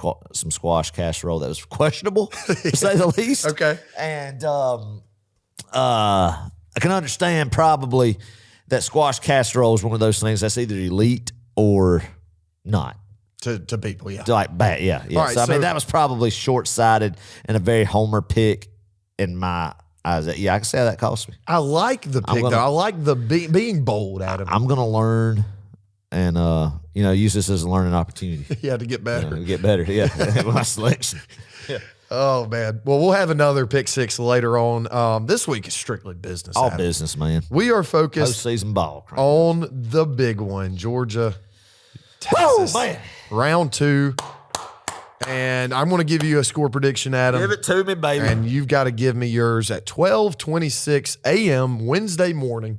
squash casserole that was questionable, to say the least. Okay. And I can understand probably that squash casserole is one of those things that's either elite or not. To people, yeah. Like bad, yeah. Right, so I mean, that was probably short-sighted and a very homer pick in my eyes. Yeah, I can see how that cost me. I like the pick, though. I like the being bold, Adam. I'm going to learn and, use this as a learning opportunity. Yeah, to get better. Get better, yeah. My selection. Yeah. Oh, man. Well, we'll have another pick six later on. This week is strictly business, All Adam. business, man. We are focused Postseason ball. on the big one, Georgia, Texas. Oh, man. Round 2. And I'm going to give you a score prediction, Adam. Give it to me, baby. And you've got to give me yours at 12:26 a.m. Wednesday morning.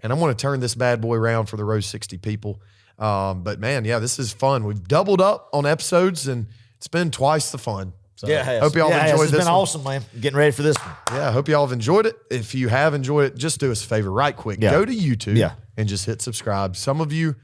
And I'm going to turn this bad boy around for the Rose 60 people. But, man, yeah, this is fun. We've doubled up on episodes, and it's been twice the fun. So hope y'all have enjoyed this. It's been awesome, man. Getting ready for this one. Yeah, I hope y'all have enjoyed it. If you have enjoyed it, just do us a favor right quick. Yeah. Go to YouTube and just hit subscribe. Some of you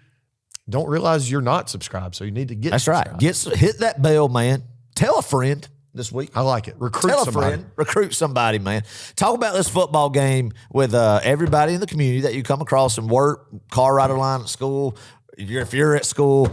don't realize you're not subscribed, so you need to get subscribed. Right. Hit that bell, man. Tell a friend this week. I like it. Recruit Tell somebody. a friend. Recruit somebody, man. Talk about this football game with everybody in the community that you come across in work, car rider line at school. If you're at school,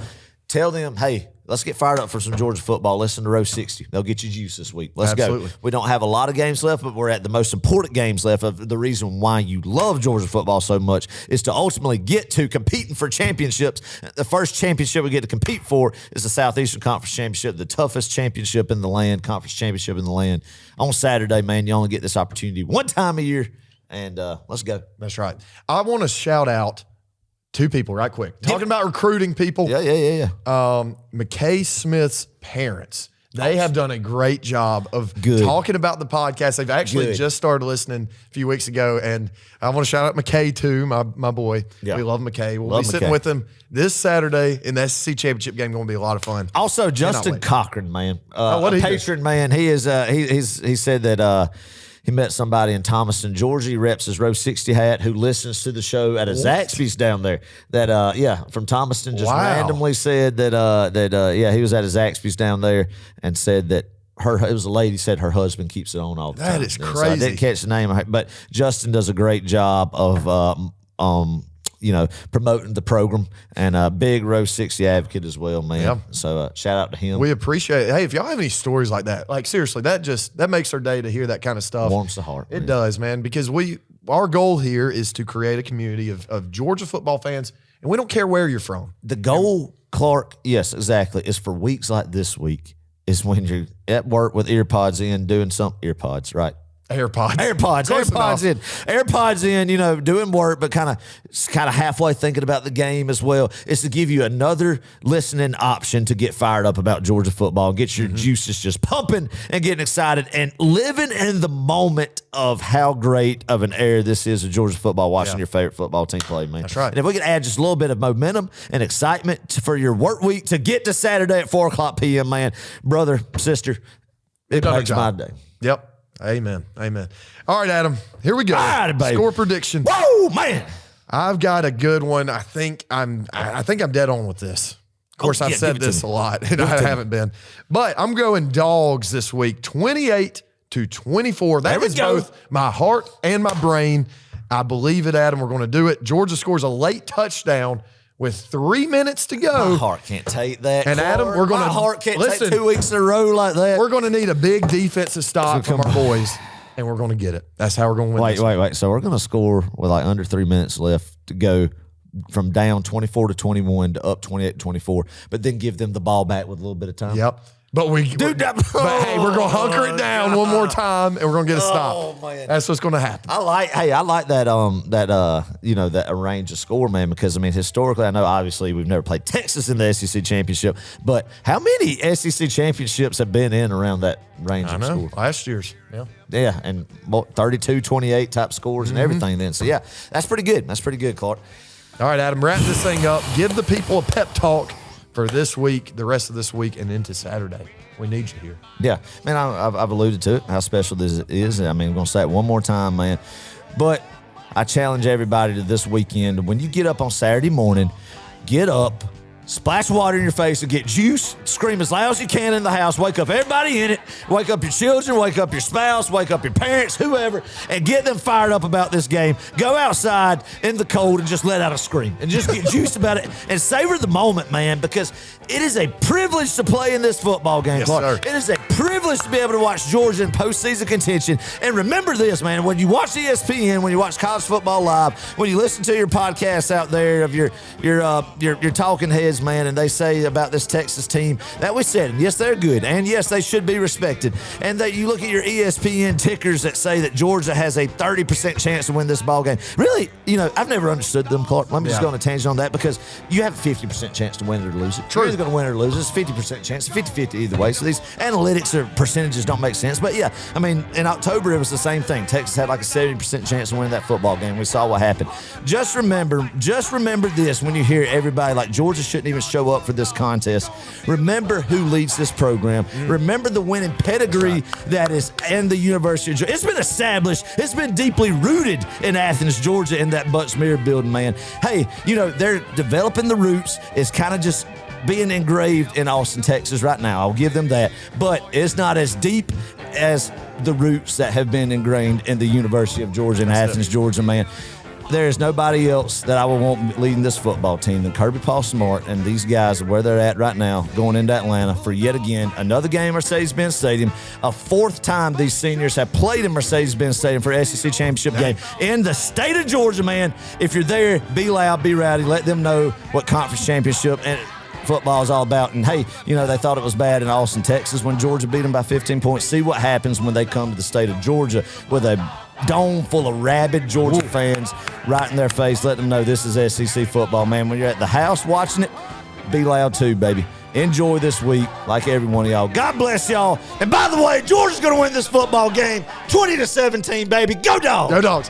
tell them, hey, let's get fired up for some Georgia football. Listen to Row 60. They'll get you juice this week. Let's go. We don't have a lot of games left, but we're at the most important games left. Of the reason why you love Georgia football so much is to ultimately get to competing for championships. The first championship we get to compete for is the Southeastern Conference Championship, the toughest championship in the land, conference championship in the land. On Saturday, man, you only get this opportunity one time a year, and let's go. That's right. I want to shout out 2 people right quick. Talking about recruiting people. Yeah. McKay Smith's parents. They have done a great job of talking about the podcast. They've actually just started listening a few weeks ago, and I want to shout out McKay too, my boy. Yeah. We love McKay. We'll be sitting with him this Saturday in the SEC championship game. Going to be a lot of fun. Also, Justin Cochran, man, what a patron, man. He is. He said that. He met somebody in Thomaston, Georgia. He reps his Row 60 hat who listens to the show at a Zaxby's down there. That, from Thomaston, just randomly said that, he was at a Zaxby's down there and said that it was a lady said her husband keeps it on all the time. That is crazy. So I didn't catch the name, but Justin does a great job of, promoting the program, and a big Row 60 advocate as well, man. Yep. So shout out to him. We appreciate it. Hey, if y'all have any stories like that, like seriously, that makes our day to hear that kind of stuff. Warms the heart. It does, man, because our goal here is to create a community of Georgia football fans, and we don't care where you're from. The goal, Clark, yes, exactly, is for weeks like this week, is when you're at work with earpods in doing earpods, right? AirPods in, doing work, but kind of halfway thinking about the game as well. Is to give you another listening option to get fired up about Georgia football, get your juices just pumping and getting excited and living in the moment of how great of an era this is of Georgia football, watching your favorite football team play, man. That's right. And if we could add just a little bit of momentum and excitement for your work week to get to Saturday at 4:00 p.m., man, brother, sister, it makes my day. Yep. Amen. All right, Adam, here we go. All right, baby. Score prediction. Whoa, man. I've got a good one. I think I'm dead on with this. Of course, I've said this a lot, and I haven't been. But I'm going Dawgs this week, 28-24. That is both my heart and my brain. I believe it, Adam. We're going to do it. Georgia scores a late touchdown with 3 minutes to go. My heart can't take that. And Adam, we're going to... My heart can't take 2 weeks in a row like that. We're going to need a big defensive stop from our boys, and we're going to get it. That's how we're going to win. Wait. So we're going to score with like under 3 minutes left to go from down 24-21 to up 28-24, but then give them the ball back with a little bit of time. Yep. But hey, we're going to hunker it down one more time, and we're going to get a stop. Oh, man. That's what's going to happen. I like that that range of score, man, because I mean historically, I know obviously we've never played Texas in the SEC championship, but how many SEC championships have been in around that range of score? Last year's. Yeah, and 32-28 type scores and everything then. So yeah, that's pretty good. Clark. All right, Adam, wrap this thing up. Give the people a pep talk for this week, the rest of this week, and into Saturday. We need you here. Yeah, man, I've alluded to it, how special this is. I mean, I'm going to say it one more time, man. But I challenge everybody to this weekend, when you get up on Saturday morning, get up, splash water in your face and get juice, scream as loud as you can in the house, wake up everybody in it, wake up your children, wake up your spouse, wake up your parents, whoever, and get them fired up about this game. Go outside in the cold and just let out a scream and just get juiced about it and savor the moment, man, because it is a privilege to play in this football game, Clark. Sir. It is a privilege to be able to watch Georgia in postseason contention. And remember this, man, when you watch ESPN, when you watch college football live, when you listen to your podcasts out there of your talking heads, man, and they say about this Texas team that we said, and yes, they're good, and yes, they should be respected, and that you look at your ESPN tickers that say that Georgia has a 30% chance to win this ball game. Really, I've never understood them, Clark. Let me just go on a tangent on that, because you have a 50% chance to win it or lose it. True. You're either going to win it or lose it. It's 50% chance, 50-50 either way. So these analytics or percentages don't make sense. But yeah, I mean, in October, it was the same thing. Texas had like a 70% chance to win that football game. We saw what happened. Just remember this when you hear everybody like Georgia shouldn't even show up for this contest. Remember who leads this program. Remember the winning pedigree that is in the University of Georgia. It's been established. It's been deeply rooted in Athens, Georgia, in that Butts-Meir building, man. Hey, they're developing the roots. It's kind of just being engraved in Austin, Texas right now. I'll give them that. But it's not as deep as the roots that have been ingrained in the University of Georgia in Athens, Georgia, man. There is nobody else that I would want leading this football team than Kirby Smart and these guys where they're at right now, going into Atlanta for yet again another game at Mercedes-Benz Stadium. A fourth time these seniors have played in Mercedes-Benz Stadium for SEC championship game in the state of Georgia, man. If you're there, be loud, be rowdy, let them know what conference championship and football is all about. And hey, they thought it was bad in Austin, Texas when Georgia beat them by 15 points. See what happens when they come to the state of Georgia with a dome full of rabid Georgia fans right in their face. Let them know this is SEC football, man. When you're at the house watching it, be loud too, baby. Enjoy this week like every one of y'all. God bless y'all. And by the way, Georgia's going to win this football game 20-17, baby. Go Dogs. Go Dogs.